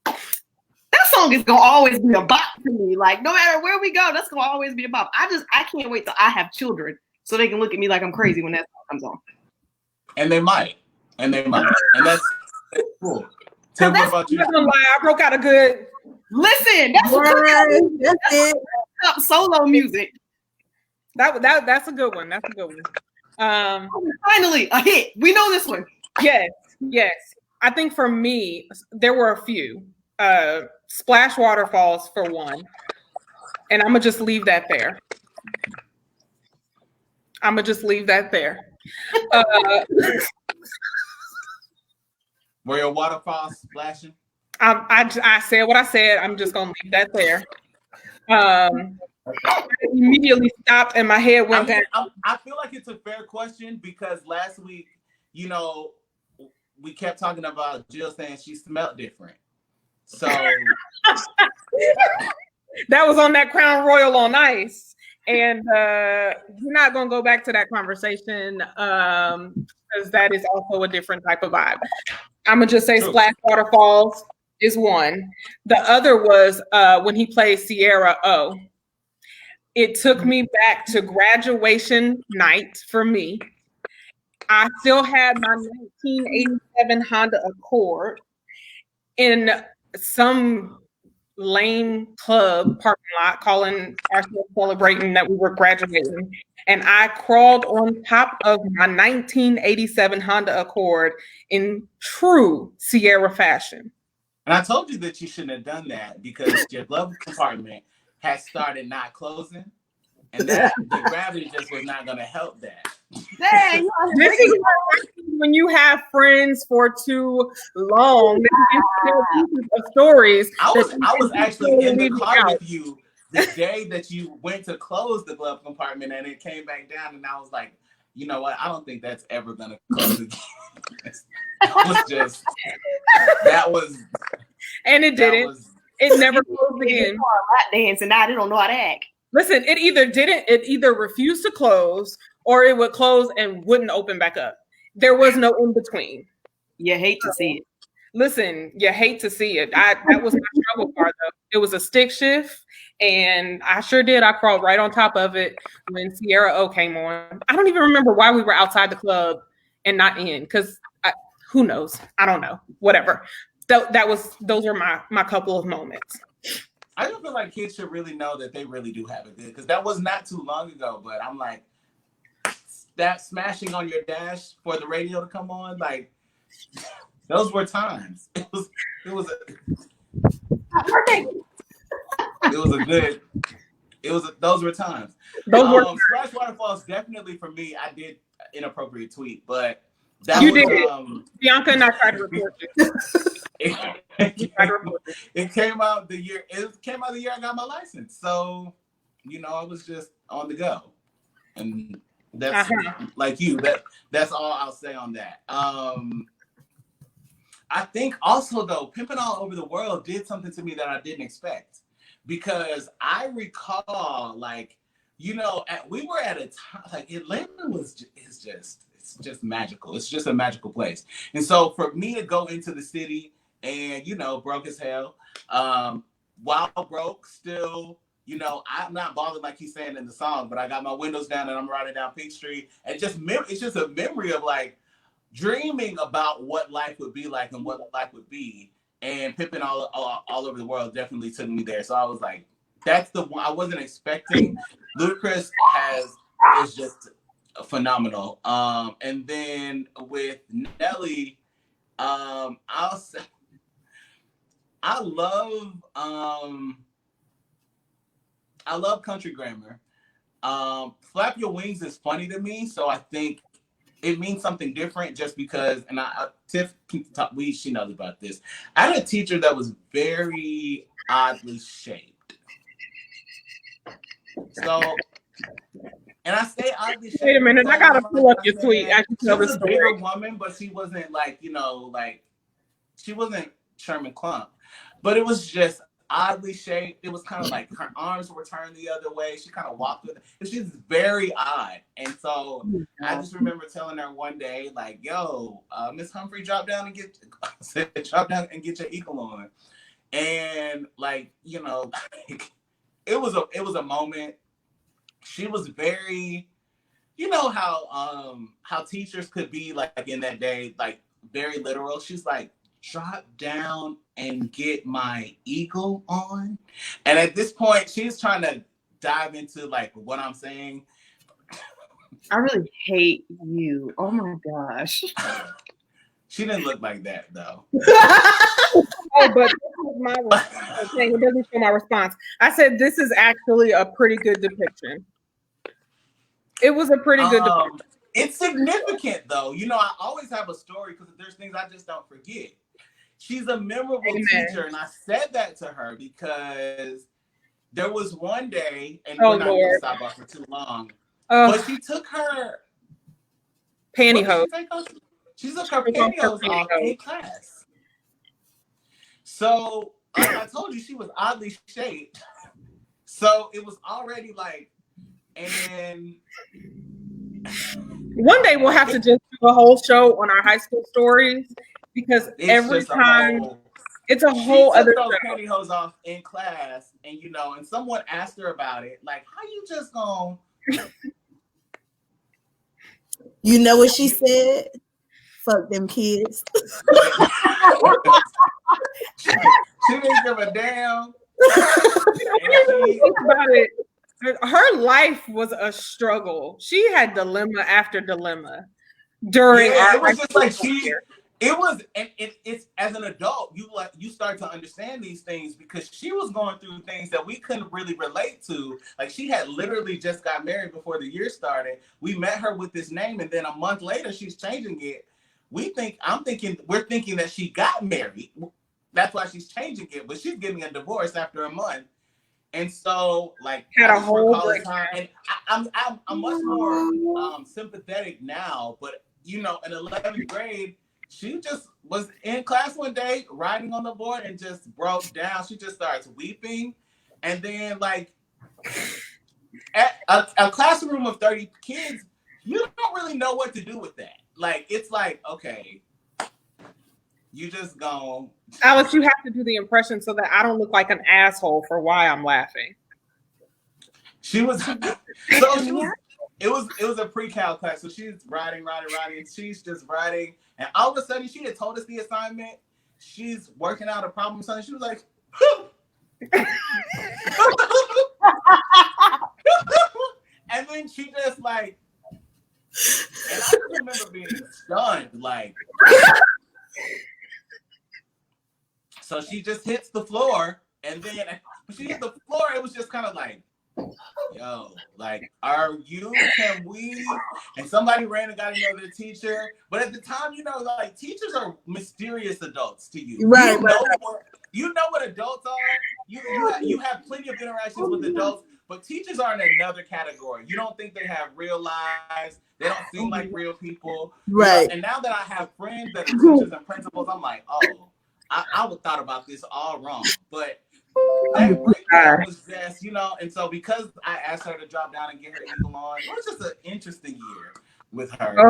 that song is gonna always be a bop to me. Like, no matter where we go, that's gonna always be a bop. I can't wait till I have children so they can look at me like I'm crazy when that song comes on. And they might. And that's cool. Tiff, what about you? I broke out a good. Listen, that's it. Solo music. That's a good one. That's a good one. Finally, a hit. We know this one. Yes. I think for me, there were a few. Splash Waterfalls for one, and I'm gonna just leave that there. Were your waterfalls splashing? I said what I said. I'm just gonna leave that there. I immediately stopped and my head went down. I feel like it's a fair question because last week, we kept talking about Jill saying she smelled different. So that was on that Crown Royal on Ice. And we're not going to go back to that conversation because that is also a different type of vibe. I'm going to just say Splash Waterfalls is one. The other was when he played Sierra O. It took me back to graduation night for me. I still had my 1987 Honda Accord in some lame club parking lot, calling ourselves celebrating that we were graduating. And I crawled on top of my 1987 Honda Accord in true Sierra fashion. And I told you that you shouldn't have done that because your glove compartment has started not closing. And that the gravity just was not going to help that. Dang, when you have friends for too long, you tell pieces of stories. I was actually in the leaving car out. with you the day that you went to close the glove compartment and it came back down, and I was like, you know what? I don't think that's ever gonna close again. That was and it didn't. It never closed again. Lap dance, and now they don't know how to act. Listen, it either refused to close or it would close and wouldn't open back up. There was no in between. You hate to see it. Listen, you hate to see it. That was my struggle part though. It was a stick shift, and I sure did. I crawled right on top of it when Sierra O came on. I don't even remember why we were outside the club and not in, because who knows? I don't know. Whatever. Those were my couple of moments. I just feel like kids should really know that they really do have it good, because that was not too long ago. But I'm like, that smashing on your dash for the radio to come on, like, those were times. Those were times. Splash Waterfalls, definitely for me. I did inappropriate tweet, but that you was, did. Bianca and I tried to report you. It came out the year I got my license. So, I was just on the go. And that's like you. That's all I'll say on that. I think also though, Pimpin' All Over the World did something to me that I didn't expect, because I recall, like, we were at a time, like, Atlanta it's just magical. It's just a magical place. And so for me to go into the city and, broke as hell, while broke still, I'm not bothered like he's saying in the song, but I got my windows down and I'm riding down Peachtree, and it's just a memory of, like, dreaming about what life would be like and what life would be. And Pimpin' all Over the World definitely took me there. So I was like, that's the one I wasn't expecting. Ludacris is just phenomenal. And then with Nelly, I'll say I love Country Grammar. Flap Your Wings is funny to me, so I think it means something different just because, and Tiff can talk, she knows about this. I had a teacher that was very oddly shaped. So, and I say oddly shaped. Wait a minute, I gotta pull up your tweet. I can tell the story. She was a bigger woman, but she wasn't like, she wasn't Sherman Klump. But it was just oddly shaped. It was kind of like her arms were turned the other way. She kind of walked with it. She's very odd. And so I just remember telling her one day, like, yo, Miss Humphrey, drop down and get your eagle on. And, like, it was a moment. She was very, how teachers could be, like, in that day, like, very literal. She's like, drop down and get my eagle on. And at this point, she's trying to dive into, like, what I'm saying. I really hate you. Oh my gosh. She didn't look like that though. Oh, but this was my response. It doesn't show my response. I said this is actually a pretty good depiction. It was a pretty good depiction. It's significant though. I always have a story because there's things I just don't forget. She's a memorable teacher, and I said that to her because there was one day, and we're not going to stop off for too long, but she took her pantyhose. She took her pantyhose off in class. So, like I told you, she was oddly shaped. So it was already like, and one day we'll have to just do a whole show on our high school stories, because every time it's a whole other show. She took those pantyhose off in class, and and someone asked her about it, like, how you just gonna? You know what she said? Fuck them kids. She didn't give a damn. Think about it. Her life was a struggle. She had dilemma after dilemma during. It was just like it's as an adult, you start to understand these things because she was going through things that we couldn't really relate to. Like, she had literally just got married before the year started. We met her with this name, and then a month later she's changing it. we're thinking that she got married. That's why she's changing it, but she's getting a divorce after a month. And so, like, Had I a just whole recall a breakdown. time, and I'm much more sympathetic now. But you know, in 11th grade, she just was in class one day, writing on the board, and just broke down. She just starts weeping, and then like at a classroom of 30 kids, you don't really know what to do with that. Like, it's like, okay, you just go. Alex, you have to do the impression so that I don't look like an asshole for why I'm laughing. She was it was a pre-cal class, so she's writing, and she's just writing, and all of a sudden she had told us the assignment. She's working out a problem or something. She was like, and then she just like, and I remember being stunned, like. So she just hits the floor, and then when she hit the floor, it was just kind of like, yo, like, can we? And somebody ran and got another teacher. But at the time, you know, like, teachers are mysterious adults to you. Right. You know what adults are. You have plenty of interactions with adults, but teachers are in another category. You don't think they have real lives. They don't seem like real people. Right. You know? And now that I have friends that are teachers and principals, I'm like, oh, I would thought about this all wrong. But that breakdown was just, you know, and so because I asked her to drop down and get her eagle on, it was just an interesting year with her. Oh,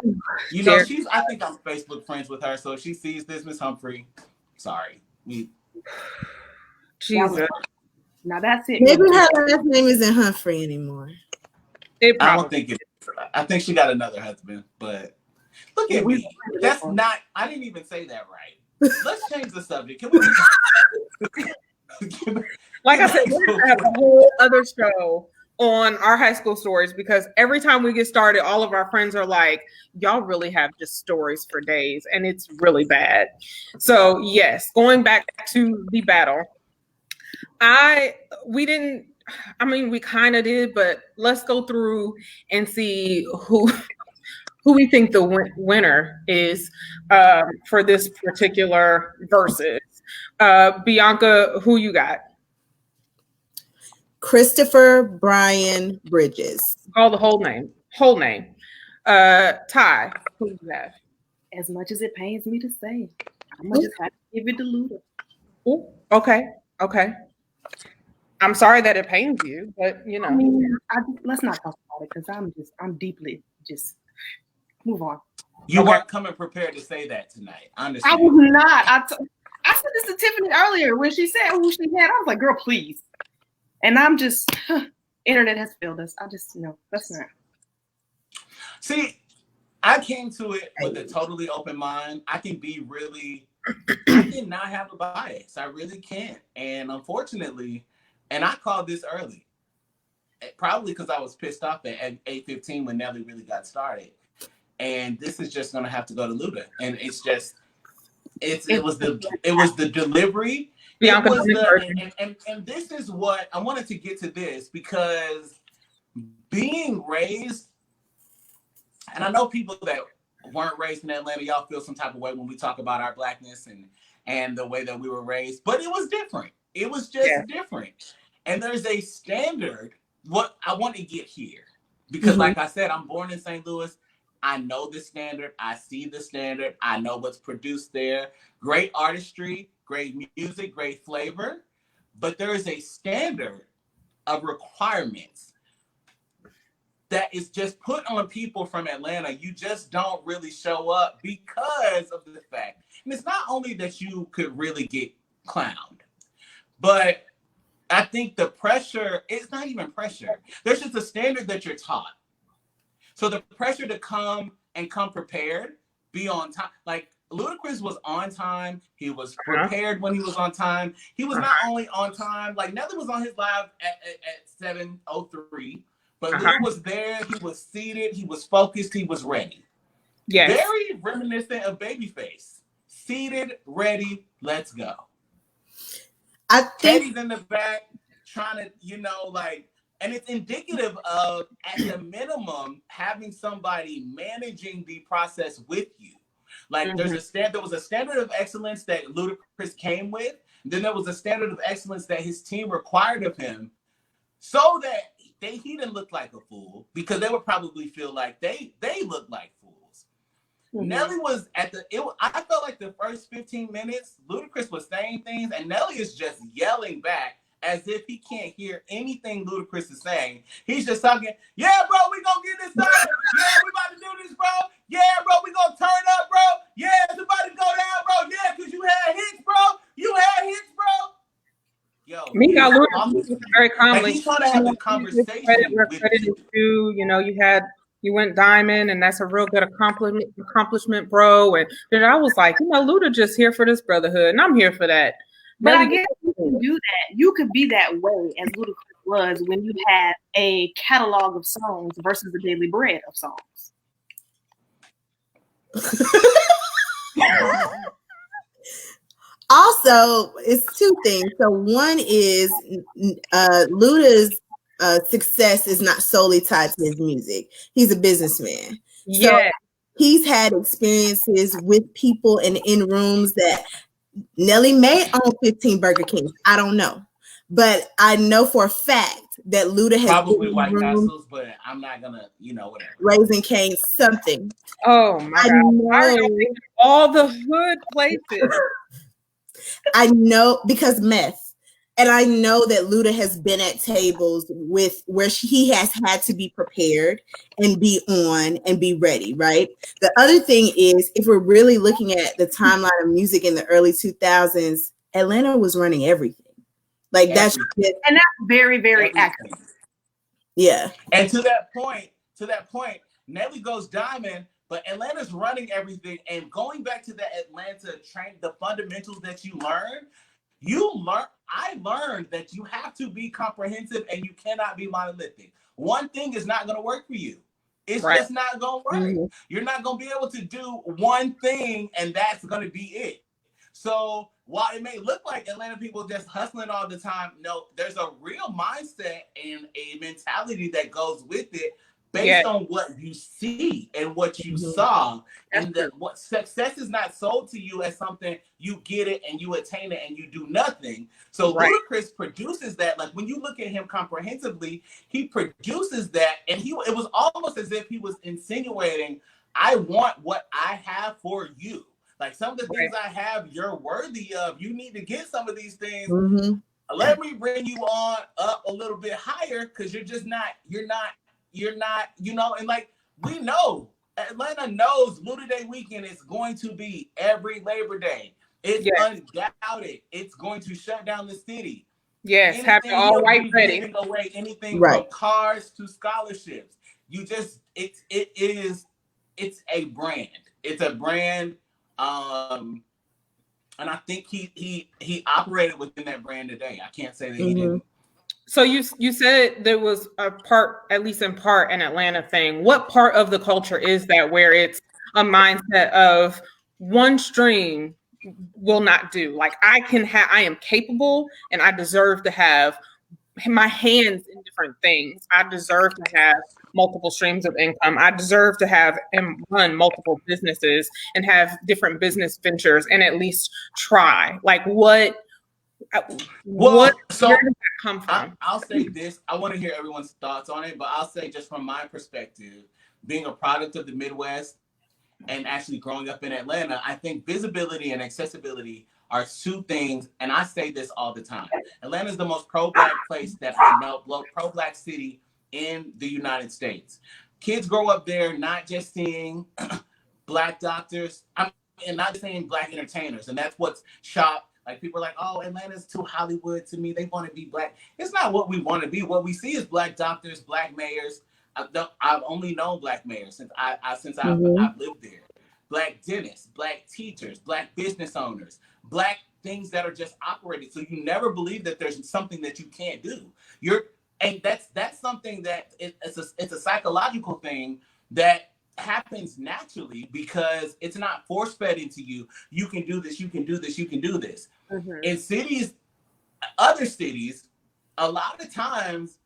you know, I think I'm Facebook friends with her, so if she sees this, Miss Humphrey, sorry. Jesus. Now that's it. Maybe her last name isn't Humphrey anymore. I don't think it is. I think she got another husband, but look at me. That's not, I didn't even say that right. Let's change the subject. Can we? Like I said, we're going to have a whole other show on our high school stories, because every time we get started, all of our friends are like, y'all really have just stories for days, and it's really bad. So yes, going back to the battle, we kind of did, but let's go through and see who we think the winner is for this particular versus. Bianca, who you got? Christopher Brian Bridges. Call the whole name. Ty, who you have? As much as it pains me to say, I'm gonna just have to give it to Luda. Ooh, okay. I'm sorry that it pains you, but you know. I mean, let's not talk about it, because I'm deeply just move on. You weren't coming prepared to say that tonight. I understand. I was not. I said this to Tiffany earlier when she said who she had. I was like, girl, please. And I'm just, internet has failed us. That's not. See, I came to it with a totally open mind. I can not have a bias. I really can't. And unfortunately, and I called this early, probably because I was pissed off at 8:15 when Nelly really got started. And this is just going to have to go to Luda. And it's just, it was the delivery. Bianca, and this is what I wanted to get to this, because being raised, and I know people that weren't raised in Atlanta, y'all feel some type of way when we talk about our Blackness and the way that we were raised, but it was different. It was just different. And there's a standard, what I want to get here, because like I said, I'm born in St. Louis. I know the standard. I see the standard. I know what's produced there. Great artistry, great music, great flavor. But there is a standard of requirements that is just put on people from Atlanta. You just don't really show up because of the fact. And it's not only that you could really get clowned, but I think the pressure, it's not even pressure. There's just a standard that you're taught. So the pressure to come prepared, be on time. Like Ludacris was on time. He was prepared when he was on time. He was not only on time, like Nelly was on his live at 7:03, but Luda was there. He was seated. He was focused. He was ready. Yes. Very reminiscent of Babyface. Seated, ready, let's go. I think Teddy's in the back trying to, and it's indicative of, at the minimum, having somebody managing the process with you. Like there was a standard of excellence that Ludacris came with. Then there was a standard of excellence that his team required of him, so that he didn't look like a fool, because they would probably feel like they looked like fools. Nelly was I felt like the first 15 minutes, Ludacris was saying things, and Nelly is just yelling back as if he can't hear anything Ludacris is saying. He's just talking, yeah, bro, we gonna get this done. Yeah, we about to do this, bro. Yeah, bro, we gonna turn up, bro. Yeah, it's about to go down, bro. Yeah, because you had hits, bro. You had hits, bro. Yo, Ludacris was very calmly. Like, he's trying to have a conversation with you. You know, you went diamond, and that's a real good accomplishment, bro. And I was like, you know, Luda just here for this brotherhood, and I'm here for that. But I guess you can do that. You could be that way as Ludacris was when you have a catalog of songs versus the daily bread of songs. Also, it's two things. So one is Luda's success is not solely tied to his music. He's a businessman. Yeah. So he's had experiences with people and in rooms that Nelly may own 15 Burger Kings. I don't know. But I know for a fact that Luda has probably White Castles, but I'm not gonna, whatever. Raising Cane's, something. Oh my God. All the hood places. I know, because meth. And I know that Luda has been at tables with where he has had to be prepared and be on and be ready, right? The other thing is, if we're really looking at the timeline of music in the early 2000s, Atlanta was running everything. Like that's and that's very, very accurate. Yeah. And to that point, Nelly goes diamond, but Atlanta's running everything. And going back to the Atlanta train, the fundamentals that I learned that you have to be comprehensive and you cannot be monolithic. One thing is not going to work for you. It's just not going to work. Mm-hmm. You're not going to be able to do one thing and that's going to be it. So while it may look like Atlanta people just hustling all the time, no, there's a real mindset and a mentality that goes with it based on what you see and what you saw. And what success is not sold to you as something you get it and you attain it and you do nothing. So Ludacris produces that. Like when you look at him comprehensively, he produces that, and it was almost as if he was insinuating, I want what I have for you. Like some of the things I have, you're worthy of. You need to get some of these things. Mm-hmm. Let me bring you on up a little bit higher, because you're not, and like we know, Atlanta knows Luda Day weekend is going to be every Labor Day. It's undoubted. It's going to shut down the city. Yes, have it all white ready. Giving away anything from cars to scholarships. It's a brand. It's a brand. And I think he operated within that brand today. I can't say that he didn't. So you said there was a part, at least in part, an Atlanta thing. What part of the culture is that where it's a mindset of one stream will not do? Like I am capable and I deserve to have my hands in different things. I deserve to have multiple streams of income. I deserve to have and run multiple businesses and have different business ventures and at least try. Like where does that come from? I'll say this. I want to hear everyone's thoughts on it, but I'll say just from my perspective, being a product of the Midwest and actually growing up in Atlanta, I think visibility and accessibility are two things, and I say this all the time. Atlanta is the most pro-Black place that I know, pro-Black city in the United States. Kids grow up there not just seeing Black doctors, and not just seeing Black entertainers, and that's what's shocked. Like people are like, oh, Atlanta's too Hollywood to me. They want to be Black. It's not what we want to be. What we see is Black doctors, Black mayors. I've only known Black mayors since I've lived there. Black dentists, Black teachers, Black business owners, Black things that are just operated. So you never believe that there's something that you can't do. And that's something that it's a psychological thing that happens naturally because it's not force fed into you. You can do this, you can do this, you can do this. Mm-hmm. In cities, other cities, a lot of times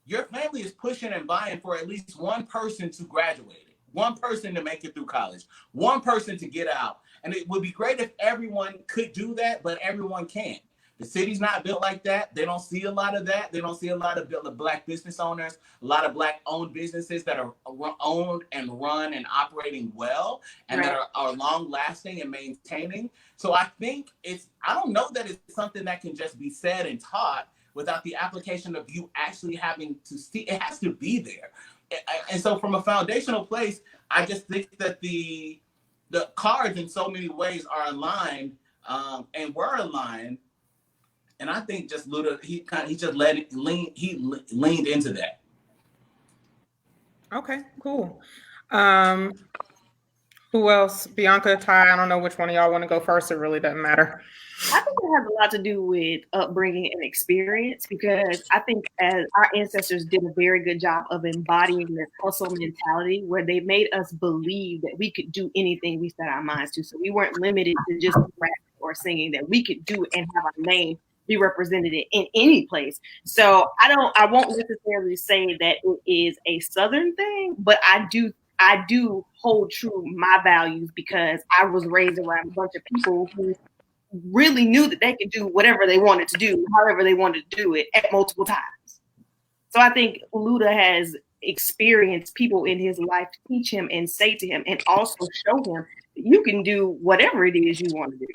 your family is pushing and buying for at least one person to graduate. one person to make it through college, one person to get out. And it would be great if everyone could do that, but everyone can't. The city's not built like that. They don't see a lot of that. They don't see a lot of Black business owners, a lot of Black-owned businesses that are owned and run and operating well, and that are long-lasting and maintaining. So I think I don't know that it's something that can just be said and taught without the application of you actually having to see. It has to be there. And so from a foundational place, I just think that the cards in so many ways are aligned, and were aligned. And I think just Luda, he just leaned into that. Okay, cool. Who else? Bianca, Ty, I don't know which one of y'all want to go first. It really doesn't matter. I think it has a lot to do with upbringing and experience, because I think as our ancestors did a very good job of embodying this hustle mentality where they made us believe that we could do anything we set our minds to. So we weren't limited to just rap or singing, that we could do and have our name be represented in any place. So I won't necessarily say that it is a Southern thing, but I do hold true my values, because I was raised around a bunch of people who really knew that they could do whatever they wanted to do, however they wanted to do it at multiple times. So I think Luda has experienced people in his life teach him and say to him and also show him that you can do whatever it is you want to do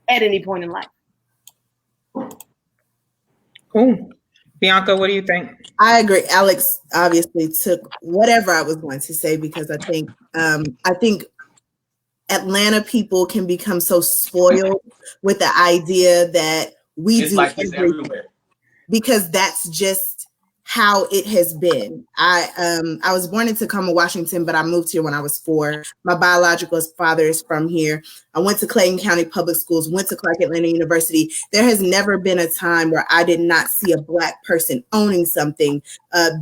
at any point in life. Cool. Bianca, what do you think? I agree. Alex obviously took whatever I was going to say, because I think Atlanta people can become so spoiled with the idea that we do like this everywhere, because that's just how it has been. I was born in Tacoma, Washington, but I moved here when I was 4. My biological father is from here. I went to Clayton County Public Schools, went to Clark Atlanta University. There has never been a time where I did not see a Black person owning something,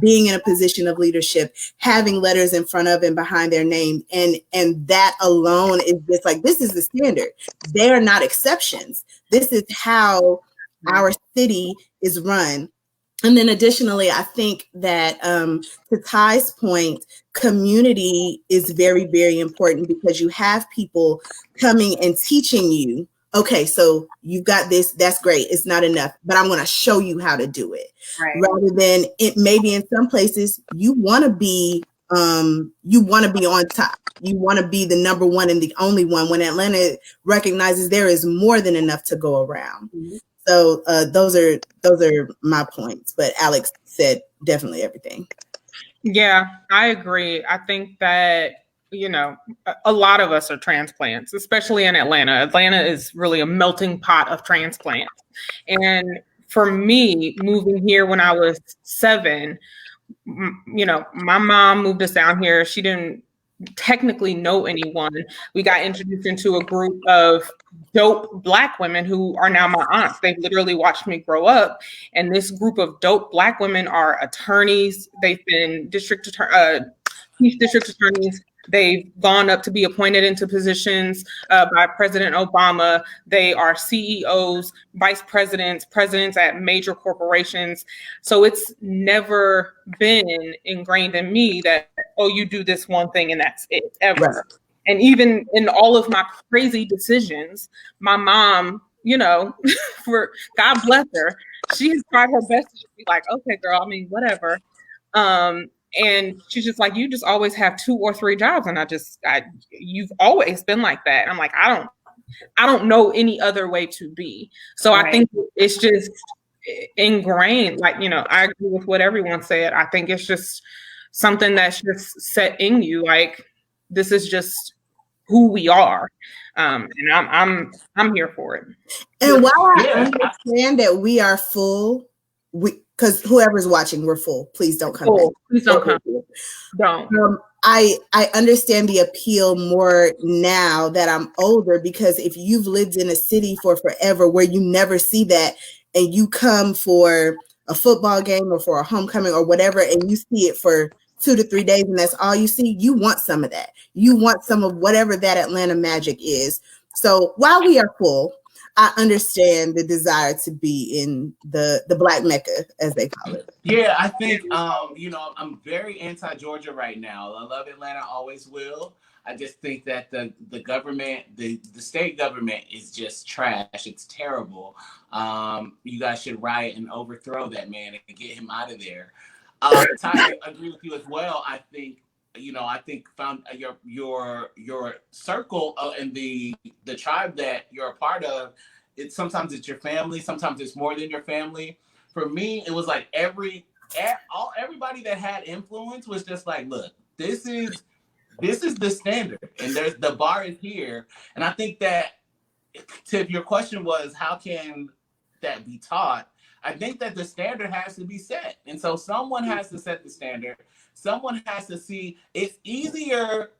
being in a position of leadership, having letters in front of and behind their name. And that alone is just like, this is the standard. They are not exceptions. This is how our city is run. And then additionally, I think that to Ty's point, community is very, very important, because you have people coming and teaching you, okay, so you've got this, that's great, it's not enough, but I'm going to show you how to do it. Right. Rather than it maybe in some places you want to be on top. You want to be the number one and the only one, when Atlanta recognizes there is more than enough to go around. Mm-hmm. So those are my points, but Alex said definitely everything. Yeah, I agree. I think that, a lot of us are transplants, especially in Atlanta. Atlanta is really a melting pot of transplants. And for me, moving here when I was 7, my mom moved us down here. She didn't technically know anyone. We got introduced into a group of dope Black women who are now my aunts. They've literally watched me grow up. And this group of dope Black women are attorneys. They've been chief district attorneys. They've gone up to be appointed into positions by President Obama. They are CEOs, vice presidents, presidents at major corporations. So it's never been ingrained in me that, oh, you do this one thing and that's it, ever. Right. And even in all of my crazy decisions, my mom, for God bless her, she has tried her best to just be like, okay, girl, whatever. And she's just like, you just always have 2 or 3 jobs. And you've always been like that. And I'm like, I don't know any other way to be. So right. I think it's just ingrained. Like, I agree with what everyone said. I think it's just something that's just set in you. Like, this is just who we are. And I'm here for it. And while I understand that we are full, because whoever's watching, we're full. Please don't come back. Please don't come. Don't. I understand the appeal more now that I'm older, because if you've lived in a city for forever where you never see that, and you come for a football game or for a homecoming or whatever, and you see it for 2 to 3 days and that's all you see, you want some of that. You want some of whatever that Atlanta magic is. So while we are full, I understand the desire to be in the Black Mecca, as they call it. Yeah, I think I'm very anti-Georgia right now. I love Atlanta, always will. I just think that the government, the state government is just trash. It's terrible. You guys should riot and overthrow that man and get him out of there. Ty, I agree with you as well. I think found your circle and the tribe that you're a part of. Sometimes it's your family, sometimes it's more than your family. For me, it was like everybody that had influence was just like, look, this is the standard, and the bar is here. And I think that, Tiff, your question was, how can that be taught? I think that the standard has to be set. And so someone has to set the standard. Someone has to see. It's easier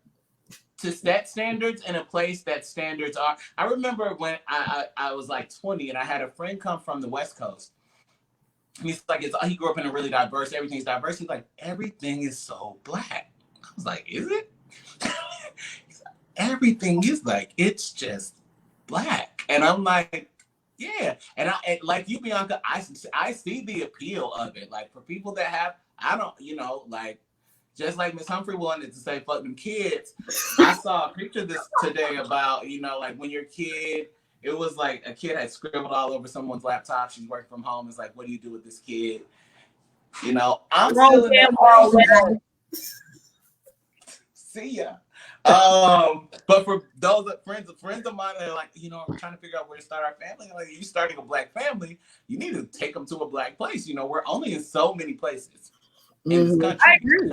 to set standards in a place that standards are. I remember when I was like 20 and I had a friend come from the West Coast. And he's like, he grew up in a really diverse, everything's diverse. He's like, everything is so Black. I was like, is it? Everything is like, it's just Black. And I'm like, yeah. And like you, Bianca, I see the appeal of it. Like, for people that have, I don't, like, just like Miss Humphrey wanted to say, fuck them kids. I saw a picture this today about, like when your kid, it was like a kid had scribbled all over someone's laptop. She's working from home. It's like, what do you do with this kid? I'm still in that place. See ya. But for those friends of mine that are like, we're trying to figure out where to start our family. Like, you starting a Black family, you need to take them to a Black place. We're only in so many places in this country. I agree.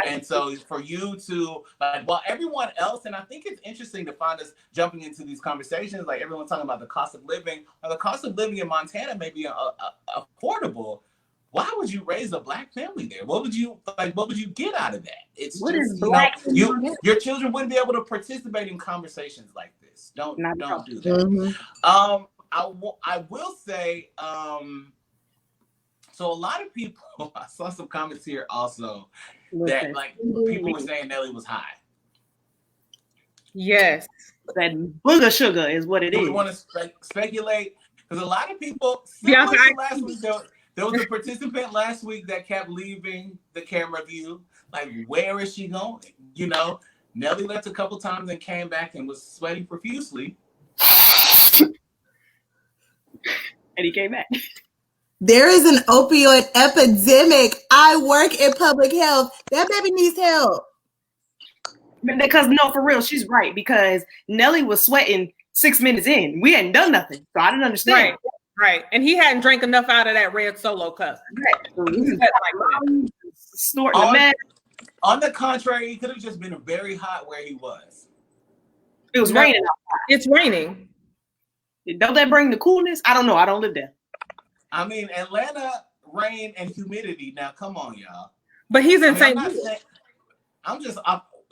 And so for you to, like, while everyone else, and I think it's interesting to find us jumping into these conversations, like everyone's talking about the cost of living. The cost of living in Montana may be affordable. Why would you raise a Black family there? What would you get out of that? It's what just, is Black? Your children wouldn't be able to participate in conversations like this. Don't do that. Mm-hmm. I will say, so a lot of people, I saw some comments here also that like people were saying Nelly was high. Yes. That booger sugar is what it is. We want to speculate, because a lot of people, Bianca, last week, there was a participant last week that kept leaving the camera view. Like, where is she going? Nelly left a couple times and came back and was sweating profusely. And he came back. There is an opioid epidemic. I work in public health. That baby needs help. Because, no, for real, she's right. Because Nelly was sweating 6 minutes in. We hadn't done nothing. So I didn't understand. Right. And he hadn't drank enough out of that red Solo cup. Snorting the mess. On the contrary, it could have just been very hot where he was. It was raining outside. It's raining. Don't that bring the coolness? I don't know. I don't live there. I mean, Atlanta, rain and humidity. Now, come on, y'all. But he's in St. Louis.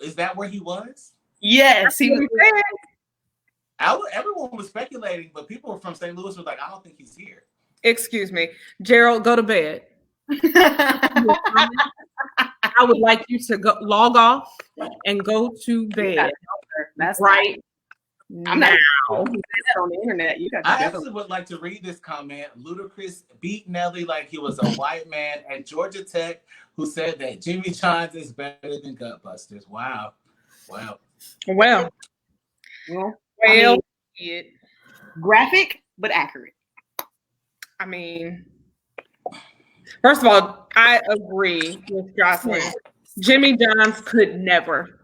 Is that where he was? Yes. Everyone was speculating, but people from St. Louis were like, I don't think he's here. Excuse me. Gerald, go to bed. I would like you to log off and go to bed. That's right. I'm not that on the internet. I actually would like to read this comment. Ludacris beat Nelly like he was a white man at Georgia Tech who said that Jimmy John's is better than Gutbusters. Wow. Graphic but accurate. I mean, first of all, I agree with Jocelyn. Jimmy John's could never.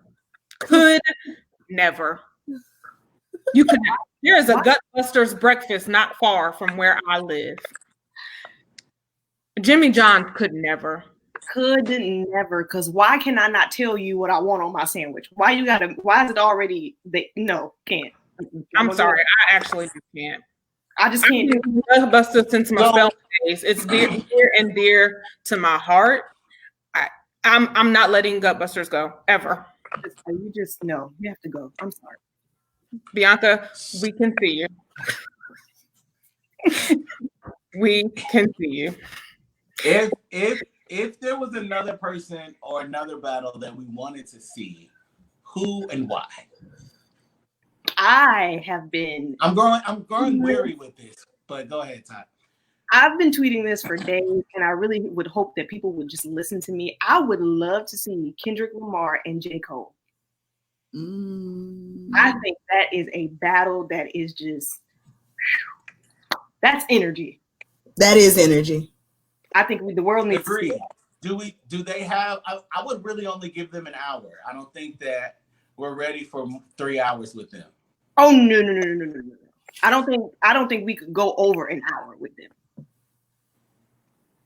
You could. There is a Gutbusters breakfast not far from where I live. Jimmy John's could never. Because why can I not tell you what I want on my sandwich? Why is it already? Can't. I'm sorry. I actually can't. I just can't do Gutbusters since my spelling days. It's near and dear to my heart. I'm not letting Gutbusters go ever. You just no. You have to go. I'm sorry. Bianca, we can see you. We can see you. If there was another person or another battle that we wanted to see, who and why? I have been. I'm growing weary with this, but go ahead, Todd. I've been tweeting this for days, and I really would hope that people would just listen to me. I would love to see Kendrick Lamar and J. Cole. I think that is a battle that is just, that's energy. That is energy. I think the world needs Agreed. to see Do they have, I would really only give them an hour. I don't think that we're ready for 3 hours with them. Oh, no. I don't think we could go over an hour with them.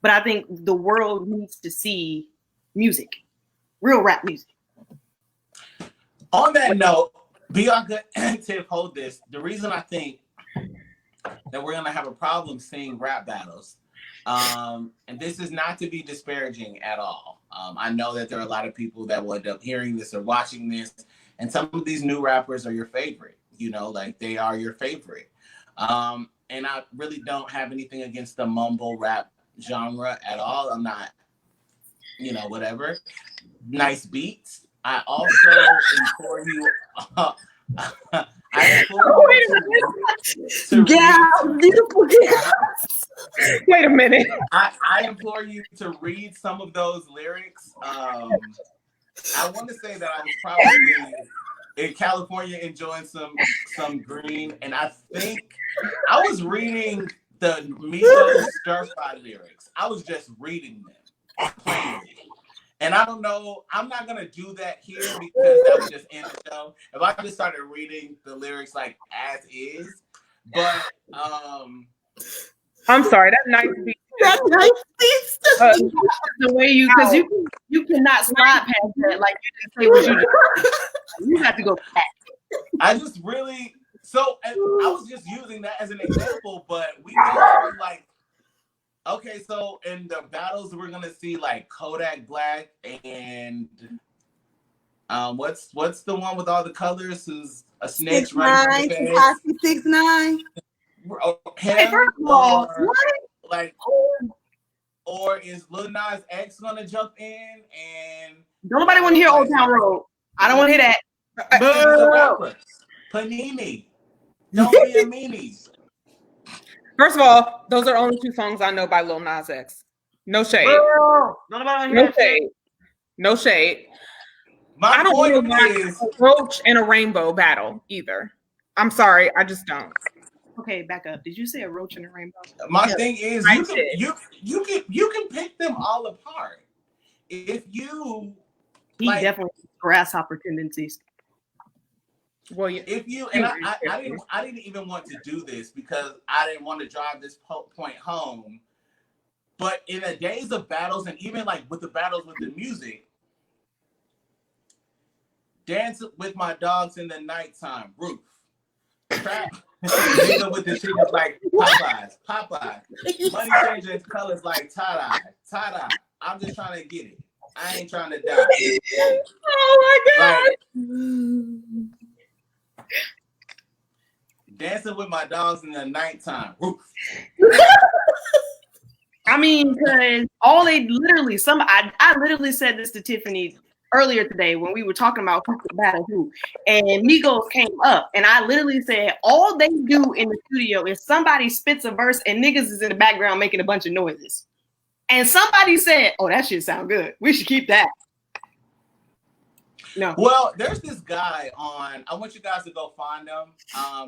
But I think the world needs to see music, real rap music. On that note, Bianca and Tiff, hold this. The reason I think that we're gonna have a problem seeing rap battles, and this is not to be disparaging at all. I know that there are a lot of people that will end up hearing this or watching this, and some of these new rappers are your favorite. You know, like they are your favorite. And I really don't have anything against the mumble rap genre at all. I'm not, whatever. Nice beats. I also implore you. I implore you to beautiful gal. Wait a minute. I implore you to read some of those lyrics. I want to say that I was probably in California enjoying some green, and I think I was reading the Migos stir fry lyrics. I was just reading them plainly. And I don't know, I'm not gonna do that here because that would just end the show. If I just started reading the lyrics like as is, but I'm sorry, that nice beat. That nice beat. The way because you cannot slide past that like you didn't say what you did. You have to go back. I just really I was just using that as an example, but we go from like, okay, so in the battles we're gonna see like Kodak Black and what's the one with all the colors who's a snitch running through the face? 6ix9ine. Hey, first of all, or is Lil Nas X gonna jump in and don't nobody want to hear Old Town Road. I don't want to hear that. Panini. Don't be a meanie. First of all, those are only 2 songs I know by Lil Nas X. No shade. No shade. My I don't point know why is a roach and a rainbow battle either. I'm sorry, I just don't. Okay, back up. Did you say a roach and a rainbow? My thing is you can pick them all apart. If you definitely grasshopper tendencies. Well, if you and I didn't even want to do this because I didn't want to drive this point home. But in the days of battles, and even like with the battles with the music, Dance with My Dogs in the Nighttime, Roof. Trap nigga with the chickens like Popeyes. Money changing colors like tie-dye. I'm just trying to get it. I ain't trying to die. Oh my God. Dancing with My Dogs in the Nighttime. Roof. I mean, because all they literally, I literally said this to Tiffanie earlier today when we were talking about who could battle who, and Migos came up, and I literally said all they do in the studio is somebody spits a verse and niggas is in the background making a bunch of noises. And somebody said, "Oh, that shit sound good. We should keep that." No. Well, there's this guy on. I want you guys to go find him.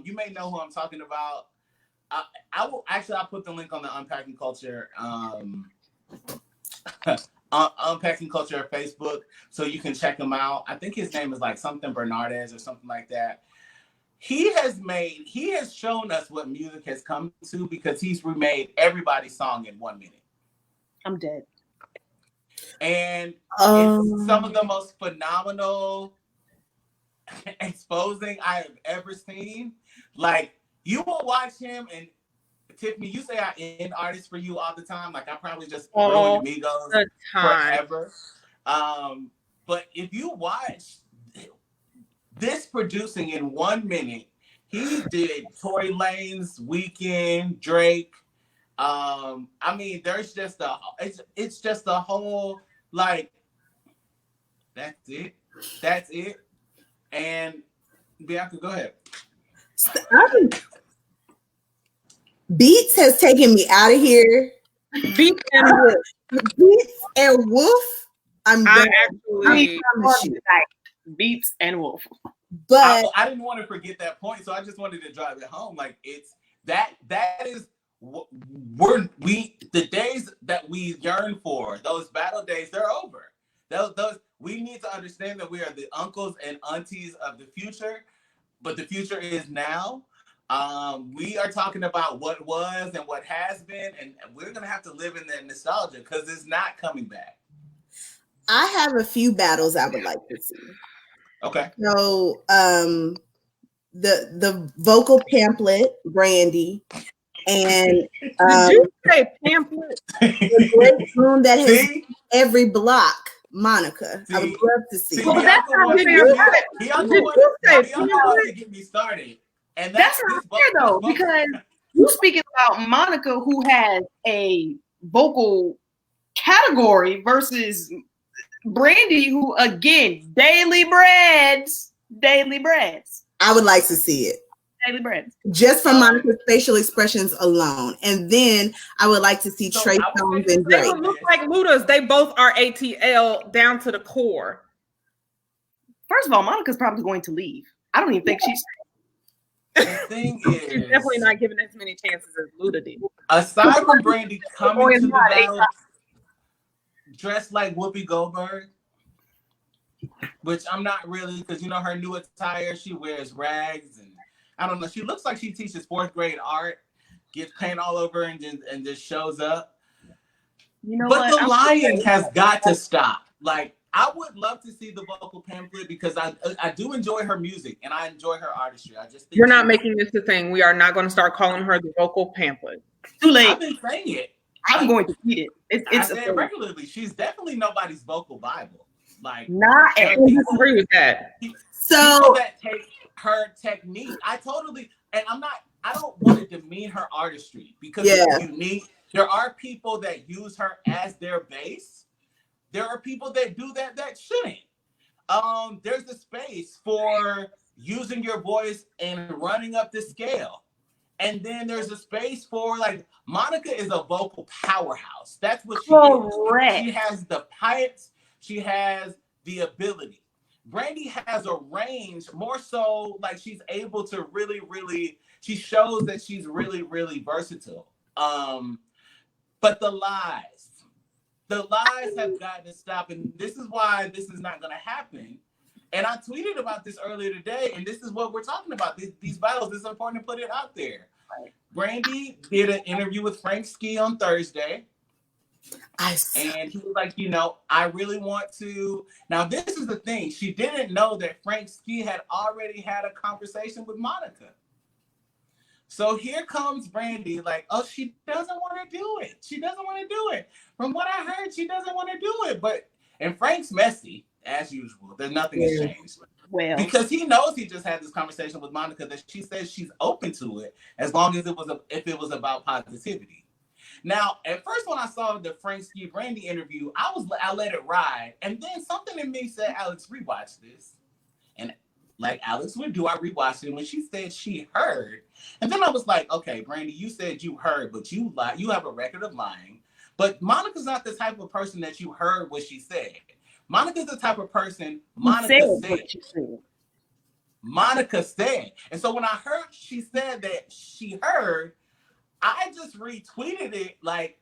You may know who I'm talking about. I'll put the link on the Unpacking Culture. Unpacking Culture Facebook, so you can check him out. I think his name is like something Bernardez or something like that. He has shown us what music has come to because he's remade everybody's song in 1 minute. I'm dead. And it's some of the most phenomenal exposing I have ever seen. Like, you will watch him, and Tiffany, you say I end artists for you all the time. Like, I probably just ruined Migos forever. But if you watch this producing in 1 minute, he did Tory Lanez, Weeknd, Drake. I mean, there's just it's just a whole, like, that's it. And Bianca, go ahead. Beats has taken me out of here. Beats and Wolf. Beats and Wolf. I'm I done. actually Beats and Wolf. But I didn't want to forget that point, so I just wanted to drive it home. Like it's that is the days that we yearn for, those battle days, they're over. Those we need to understand that we are the uncles and aunties of the future, but the future is now. We are talking about what was and what has been, and we're gonna have to live in that nostalgia because it's not coming back. I have a few battles I would like to see. Okay. So the vocal pamphlet, Brandy, and did you say pamphlet? the great room that has every block, Monica. I would love to see. Well, that's not he wants to get me started. And that's not fair though, because you're speaking about Monica, who has a vocal category, versus Brandy, who again daily breads. I would like to see it. Daily breads. Just from Monica's facial expressions alone. And then I would like to see Trey Songz and Drake. They would look like Ludas. They both are ATL down to the core. First of all, Monica's probably going to leave. I don't even think she's. The thing is, she's definitely not giving as many chances as Luda did. Aside from Brandy coming to the battle dressed like Whoopi Goldberg, which I'm not really, because you know her new attire, she wears rags and I don't know. She looks like she teaches 4th grade art, gets paint all over and just shows up. You know but what? The lying has got to stop. Like, I would love to see the vocal pamphlet because I do enjoy her music and I enjoy her artistry. I just think you're not making this a thing. We are not going to start calling her the vocal pamphlet. Too late. I've been saying it. I'm going to eat it. I say it regularly. She's definitely nobody's vocal Bible. Like, not I disagree with that. So people that take her technique, I don't want to demean her artistry because it's unique. There are people that use her as their base. There are people that do that shouldn't. There's a space for using your voice and running up the scale. And then there's a space for, like, Monica is a vocal powerhouse. That's what she is. She has the pipes. She has the ability. Brandy has a range, more so like she's able to really, she shows that she's really, really versatile. But the lies have got to stop. And this is why this is not going to happen. And I tweeted about this earlier today, and this is what we're talking about. These battles, it's important to put it out there. Brandy did an interview with Frank Ski on Thursday. And he was like, I really want to. Now, this is the thing. She didn't know that Frank Ski had already had a conversation with Monica. So here comes Brandy, like, oh, she doesn't want to do it. She doesn't want to do it. From what I heard, she doesn't want to do it. And Frank's messy, as usual. There's nothing has changed. Well, because he knows he just had this conversation with Monica that she says she's open to it as long as if it was about positivity. Now, at first when I saw the Frank Ski Brandy interview, I let it ride. And then something in me said, Alex, rewatch this. And like Alex would do, I rewatched it when she said she heard. And then I was like, okay, Brandy, you said you heard, but you lied. You have a record of lying. But Monica's not the type of person that you heard what she said. Monica's the type of person Monica said. And so when I heard she said that she heard, I just retweeted it. Like,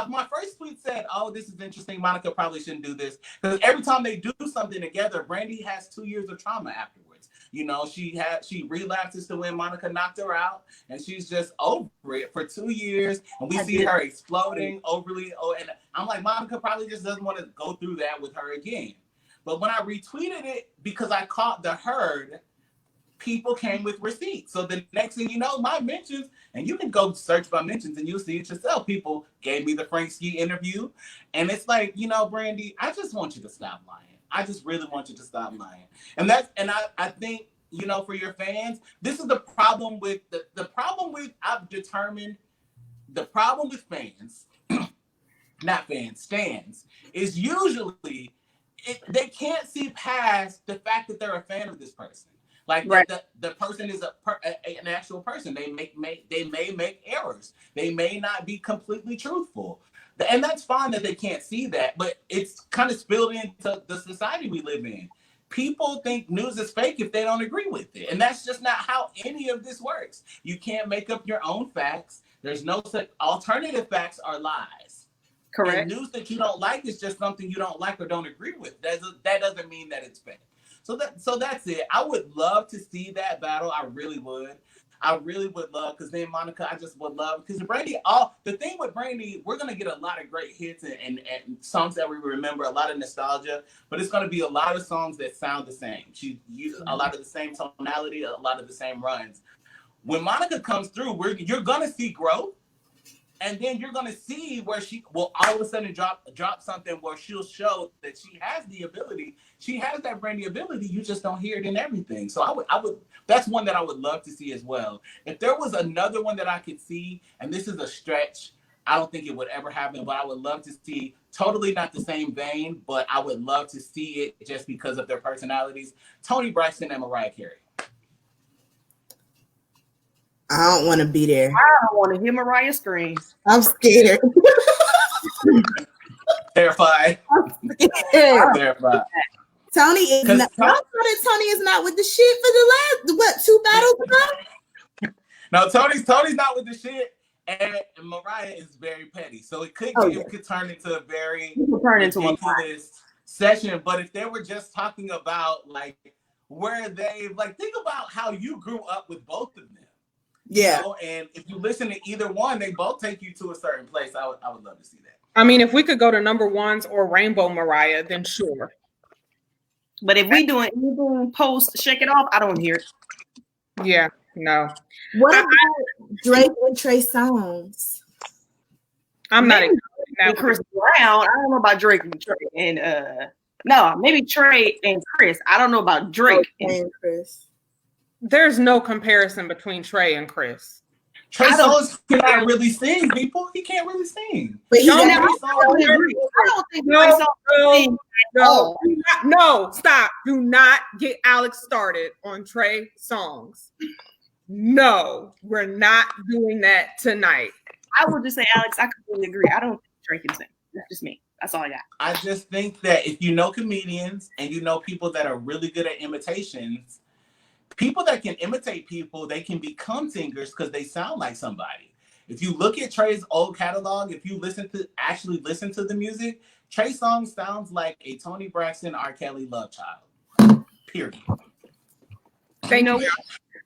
my first tweet said, oh, this is interesting. Monica probably shouldn't do this. Because every time they do something together, Brandy has 2 years of trauma afterwards. She relapses to when Monica knocked her out, and she's just over it for 2 years. And we see her exploding overly. And I'm like, Monica probably just doesn't want to go through that with her again. But when I retweeted it, because I caught the herd, people came with receipts. So the next thing you know, my mentions, and you can go search my mentions and you'll see it yourself. People gave me the Frank Ski interview. And it's like, Brandy, I just want you to stop lying. I just really want you to stop lying. And I think, for your fans, this is the problem with I've determined the problem with fans, not fans, stans, is usually they can't see past the fact that they're a fan of this person. Like Right. the person is an actual person. They may make errors. They may not be completely truthful. And that's fine that they can't see that, but it's kind of spilled into the society we live in. People think news is fake if they don't agree with it. And that's just not how any of this works. You can't make up your own facts. There's no such alternative facts are lies. Correct. And news that you don't like is just something you don't like or don't agree with. That doesn't mean that it's fake. So that's it. I would love to see that battle. I really would. I really would love, because then Monica, I just would love, because Brandy, the thing with Brandy, we're going to get a lot of great hits and songs that we remember, a lot of nostalgia, but it's going to be a lot of songs that sound the same. She uses a lot of the same tonality, a lot of the same runs. When Monica comes through, you're going to see growth, and then you're going to see where she will all of a sudden drop something where she'll show that she has the ability. She has that Brandy ability. You just don't hear it in everything. So I would. That's one that I would love to see as well. If there was another one that I could see, and this is a stretch, I don't think it would ever happen, but I would love to see, totally not the same vein, but I would love to see it just because of their personalities, Toni Braxton and Mariah Carey. I don't want to be there. I don't want to hear Mariah scream. I'm scared. Terrified. Yeah. Terrified. Tony is not. I thought that Tony is not with the shit for the last 2 battles ago. No, Tony's not with the shit, and Mariah is very petty. So it could turn into a very ridiculous session. But if they were just talking about like where they think about how you grew up with both of them. Yeah. You know? And if you listen to either one, they both take you to a certain place. I would love to see that. I mean, if we could go to number ones or Rainbow Mariah, then sure. But if we doing anything post Shake It Off, I don't hear it. Yeah, no. What about Drake and Trey Songz? I'm not and Chris Brown. I don't know about Drake and Trey and no, maybe Trey and Chris. I don't know about Drake and Chris. There's no comparison between Trey and Chris. Trey Songz cannot really sing, people. He can't really sing. But he I don't think Trey Songz can sing. No, stop. Do not get Alex started on Trey Songz. No, we're not doing that tonight. I would just say, Alex, I completely agree. I don't think Trey can sing. That's just me. That's all I got. I just think that if you know comedians and you know people that are really good at imitations, people that can imitate people, they can become singers because they sound like somebody. If you look at Trey's old catalog, if you actually listen to the music, Trey Songz sounds like a Toni Braxton, R. Kelly love child. Period. Thank you.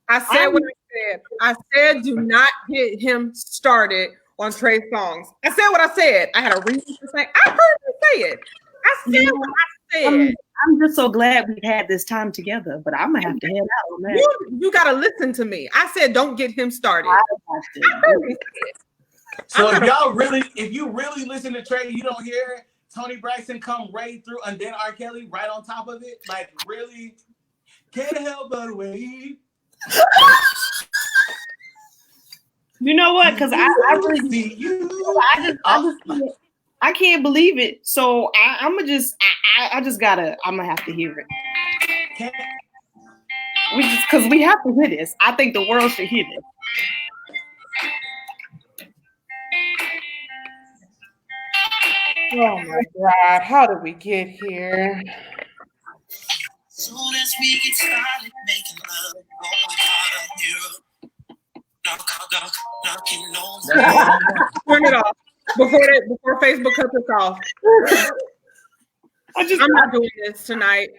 I said what I said. I said do not get him started on Trey Songz. I said what I said. I had a reason to say. I heard you say it. I said what I said. I'm just so glad we've had this time together, but I'm gonna have to head out on that. You gotta listen to me. I said don't get him started. So if you really listen to Trey, you don't hear Toni Braxton come right through and then R. Kelly right on top of it. Like really, can't help but wait. You know what? Because I really see you. I can't believe it. So I'm gonna have to hear it. Because we have to hear this. I think the world should hear this. Oh my God, how did we get here? Soon as we get started making love, knocking on. Turn it off before Facebook cuts us off. I'm not doing this tonight.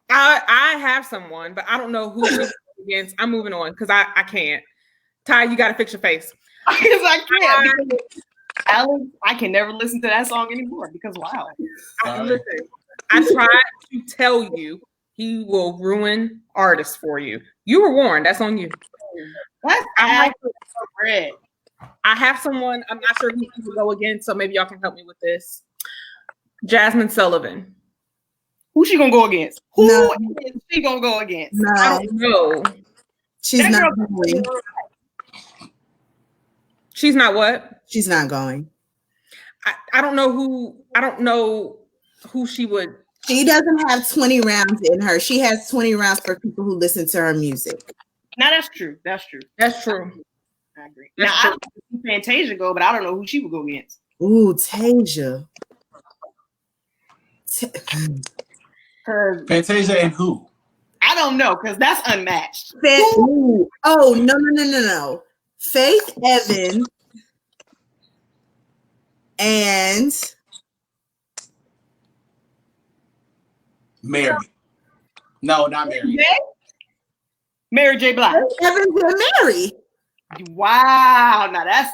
I have someone, but I don't know who to against. I'm moving on because I can't. Ty, you gotta fix your face. Because I can't. Alex, I can never listen to that song anymore because wow. Listen, I tried to tell you he will ruin artists for you. You were warned. That's on you. I have someone. I'm not sure who he will go against, so maybe y'all can help me with this. Jasmine Sullivan. Who's she gonna go against? Who is she gonna go against? No. I don't know. She's not going. She's not what? She's not going. I don't know who. I don't know who she would She doesn't have 20 rounds in her. She has 20 rounds for people who listen to her music. Now that's true. That's true. That's true. I agree. That's Now true. I don't know who Fantasia go, but I don't know who she would go against. Ooh, Tasia. Fantasia and who? I don't know because that's unmatched. Ooh. Oh, no. Faith Evans and Mary. No, not Mary. Mary J. Blige. Evans and Mary. Wow. Now that's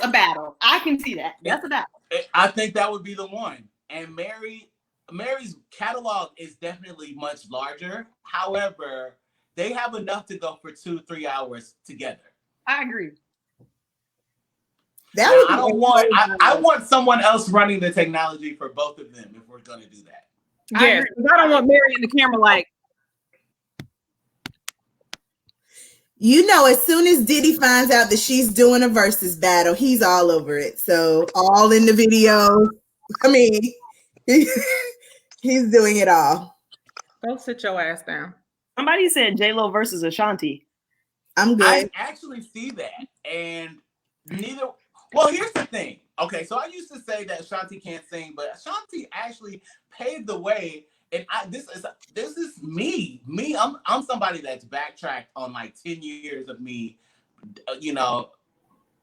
a battle. I can see that. That's a battle. I think that would be the one. And Mary's catalog is definitely much larger. However, they have enough to go for 2-3 hours together. I agree. That Now, I want someone else running the technology for both of them if we're gonna do that. Yeah, I don't want Mary in the camera like. You know, as soon as Diddy finds out that she's doing a versus battle, he's all over it. So all in the video. I mean, he's doing it all. Go sit your ass down. Somebody said J-Lo versus Ashanti. I'm good. I actually see that, and neither. Well, here's the thing. Okay, so I used to say that Ashanti can't sing, but Ashanti actually paved the way. And this is me. I'm somebody that's backtracked on like 10 years of me, you know,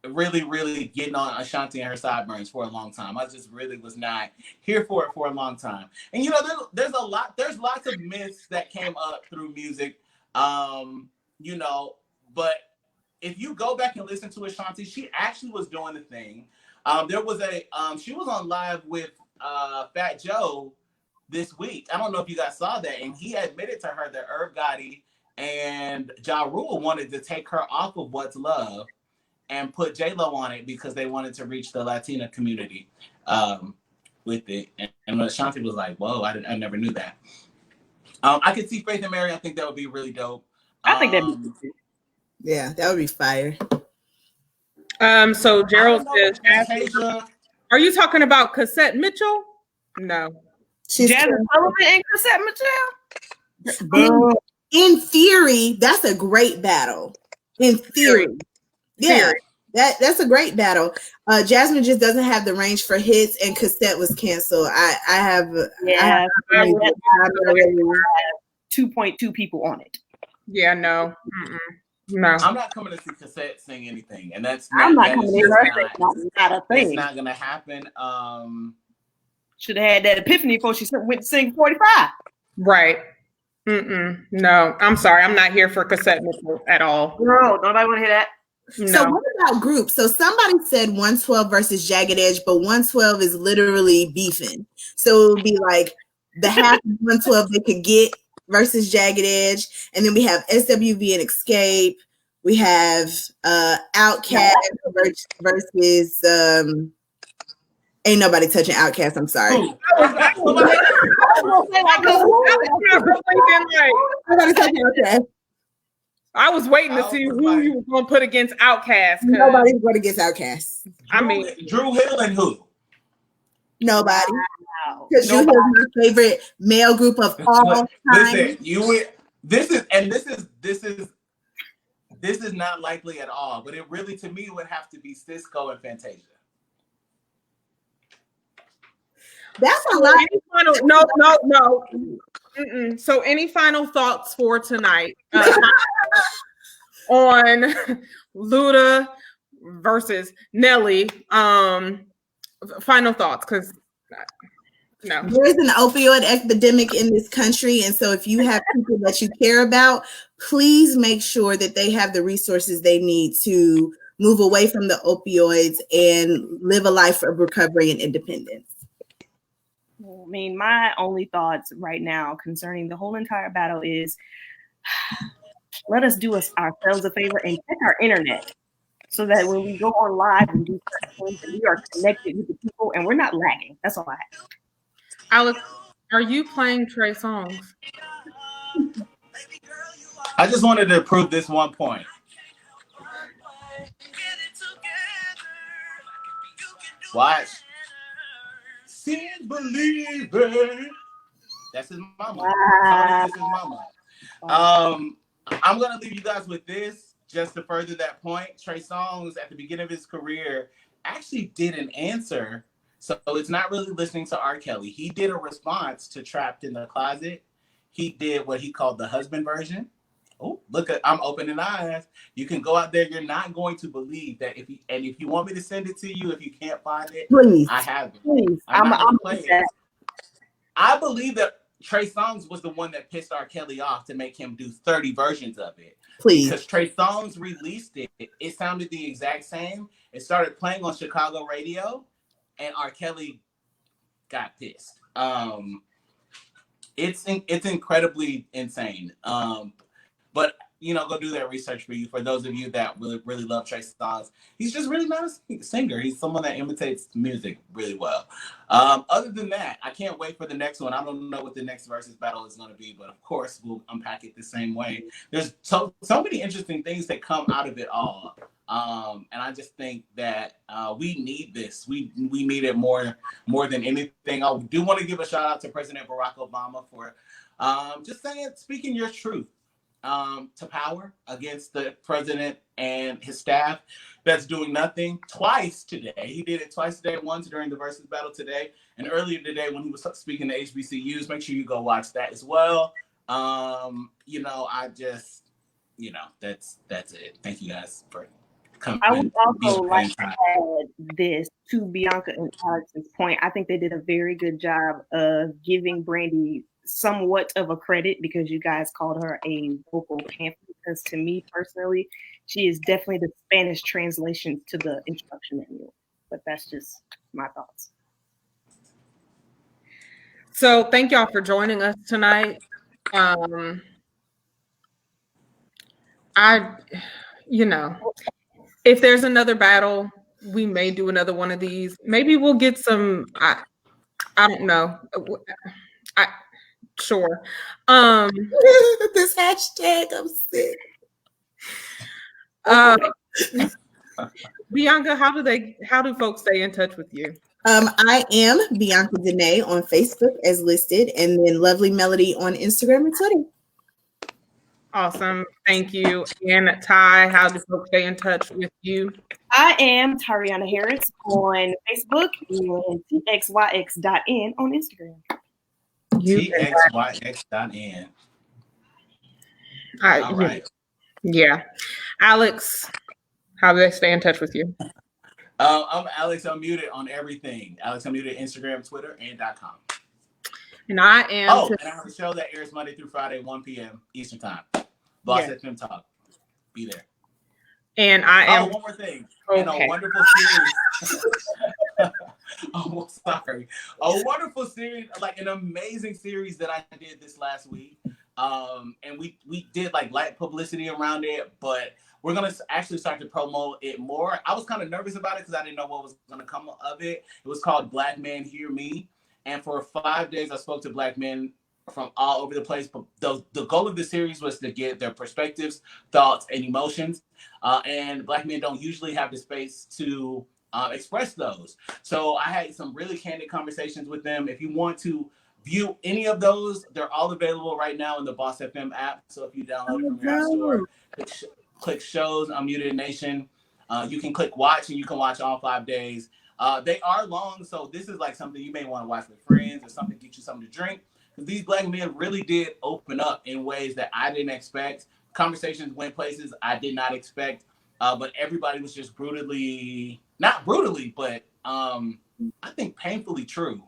really, really getting on Ashanti and her sideburns for a long time. I just really was not here for it for a long time. And you know, there's lots of myths that came up through music, you know, but if you go back and listen to Ashanti, she actually was doing the thing. There was she was on live with Fat Joe this week. I don't know if you guys saw that, and he admitted to her that Irv Gotti and Ja Rule wanted to take her off of What's Love and put J-Lo on it because they wanted to reach the Latina community with it. And Ashanti was like, whoa, I never knew that. I could see Faith and Mary. I think that would be really dope. I think that'd be Yeah, that would be fire. So Gerald says, Fantasia. are you talking about Cassette Mitchell? No. She's Jasmine Sullivan and Cassette Mitchell. in theory, that's a great battle. In theory. Yeah. That's a great battle. Jasmine just doesn't have the range for hits, and Cassette was canceled. I have 2.2 people on it. Yeah, no. No. I'm not coming to see Cassette sing anything, and that's I'm not that coming is in. just Not a it's thing. not gonna happen. Should have had that epiphany before she went to sing 45. Right. No, I'm sorry. I'm not here for Cassette Mitchell at all. No, nobody want to hear that. No. So what about groups? So somebody said 112 versus Jagged Edge, but 112 is literally beefing. So it would be like the half of 112 they could get versus Jagged Edge, and then we have SWV and Escape. We have Outkast versus ain't nobody touching Outkast. I'm sorry. Nobody touching Outkast. I was waiting to see who you were going to put against Outkast. Nobody's going against Outkast. I mean, Drew Hill and who? Nobody. Because Drew Hill is my favorite male group of all time. Listen, this is not likely at all, but it really, to me, would have to be Cisco and Fantasia. That's a lot. No. So, any final thoughts for tonight on Luda versus Nelly? Final thoughts, because no, there's an opioid epidemic in this country, and so if you have people that you care about, please make sure that they have the resources they need to move away from the opioids and live a life of recovery and independence. I mean, my only thoughts right now concerning the whole entire battle is let us do ourselves a favor and check our internet so that when we go on live and do things, we are connected with the people and we're not lagging. That's all I have. Alex, are you playing Trey songs? I just wanted to prove this one point. Watch. See, believe it. That's his mama. Wow. Tony is his mama. I'm gonna leave you guys with this just to further that point. Trey Songz at the beginning of his career actually did an answer. So it's not really listening to R. Kelly. He did a response to Trapped in the Closet. He did what he called the husband version. Oh, look at, I'm opening eyes. You can go out there. You're not going to believe that if you want me to send it to you, if you can't find it, Please. I have it. Please. I'm not I'm gonna play it. I believe that Trey Songz was the one that pissed R. Kelly off to make him do 30 versions of it. Please. Because Trey Songz released it. It sounded the exact same. It started playing on Chicago radio, and R. Kelly got pissed. It's incredibly insane. But go do that research for you. For those of you that really love Trey Songz, he's just really not a singer. He's someone that imitates music really well. Other than that, I can't wait for the next one. I don't know what the next versus battle is going to be, but of course we'll unpack it the same way. There's so many interesting things that come out of it all. And I just think that we need this. We need it more than anything. I do want to give a shout out to President Barack Obama for just speaking your truth to power against the president and his staff that's doing nothing. Twice today. He did it twice today, once during the versus battle today, and earlier today when he was speaking to HBCUs. Make sure you go watch that as well. I just, that's it. Thank you guys for coming. I would also like to add this to Bianca and Alex's point. I think they did a very good job of giving Brandy somewhat of a credit because you guys called her a vocal pamphlet. Because to me personally, she is definitely the Spanish translation to the instruction manual. But that's just my thoughts. So thank y'all for joining us tonight. If there's another battle, we may do another one of these. Maybe we'll get some. I don't know. Sure. This hashtag, I'm sick. Bianca, how do folks stay in touch with you? I am Bianca Danae on Facebook as listed, and then Lovely Melody on Instagram and Twitter. Awesome. Thank you. And Ty, how do folks stay in touch with you? I am Tariana Harris on Facebook and txyx.n on Instagram. txyx.n. All right. Yeah. Alex, how do they stay in touch with you? I'm Alex Unmuted on everything. Alex Unmuted, Instagram, Twitter, and .com. And I am. And I have a show that airs Monday through Friday, 1 p.m. Eastern Time. Boss FM Talk. Be there. And I am. One more thing. Okay. In a wonderful series. Sorry. A wonderful series, like an amazing series that I did this last week. And we did like light publicity around it, but we're going to actually start to promote it more. I was kind of nervous about it because I didn't know what was going to come of it. It was called Black Men Hear Me. And for 5 days, I spoke to Black men from all over the place. But the goal of the series was to get their perspectives, thoughts, and emotions. And Black men don't usually have the space to express those. So I had some really candid conversations with them. If you want to view any of those, they're all available right now in the Boss FM app. So if you download it from your app store, click shows, Unmuted Nation. You can click watch and you can watch all 5 days. They are long, so this is like something you may want to watch with friends or something to get you something to drink. Because these Black men really did open up in ways that I didn't expect. Conversations went places I did not expect. But everybody was just not brutally, but I think painfully true.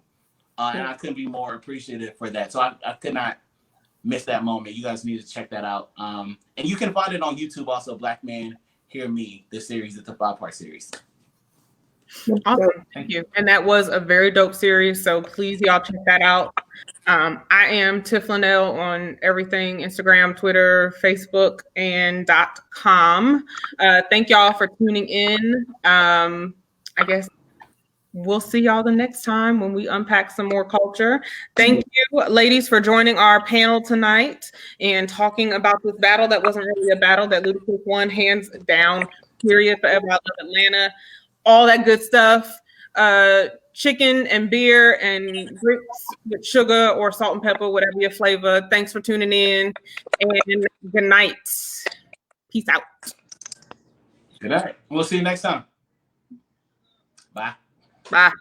And I couldn't be more appreciative for that. So I could not miss that moment. You guys need to check that out. And you can find it on YouTube also, Black Men Hear Me, the series. It's a 5-part series. Awesome. Thank you. And that was a very dope series. So please, y'all, check that out. I am Tiff Lanelle on everything, Instagram, Twitter, Facebook, and .com. Thank y'all for tuning in. I guess we'll see y'all the next time when we unpack some more culture. Thank you, ladies, for joining our panel tonight and talking about this battle that wasn't really a battle, that Ludacris won hands down, period, forever. I love Atlanta, all that good stuff. chicken and beer and grits with sugar or salt and pepper, whatever your flavor. Thanks for tuning in, and good night. Peace out. Good night. We'll see you next time. Bye. Bye.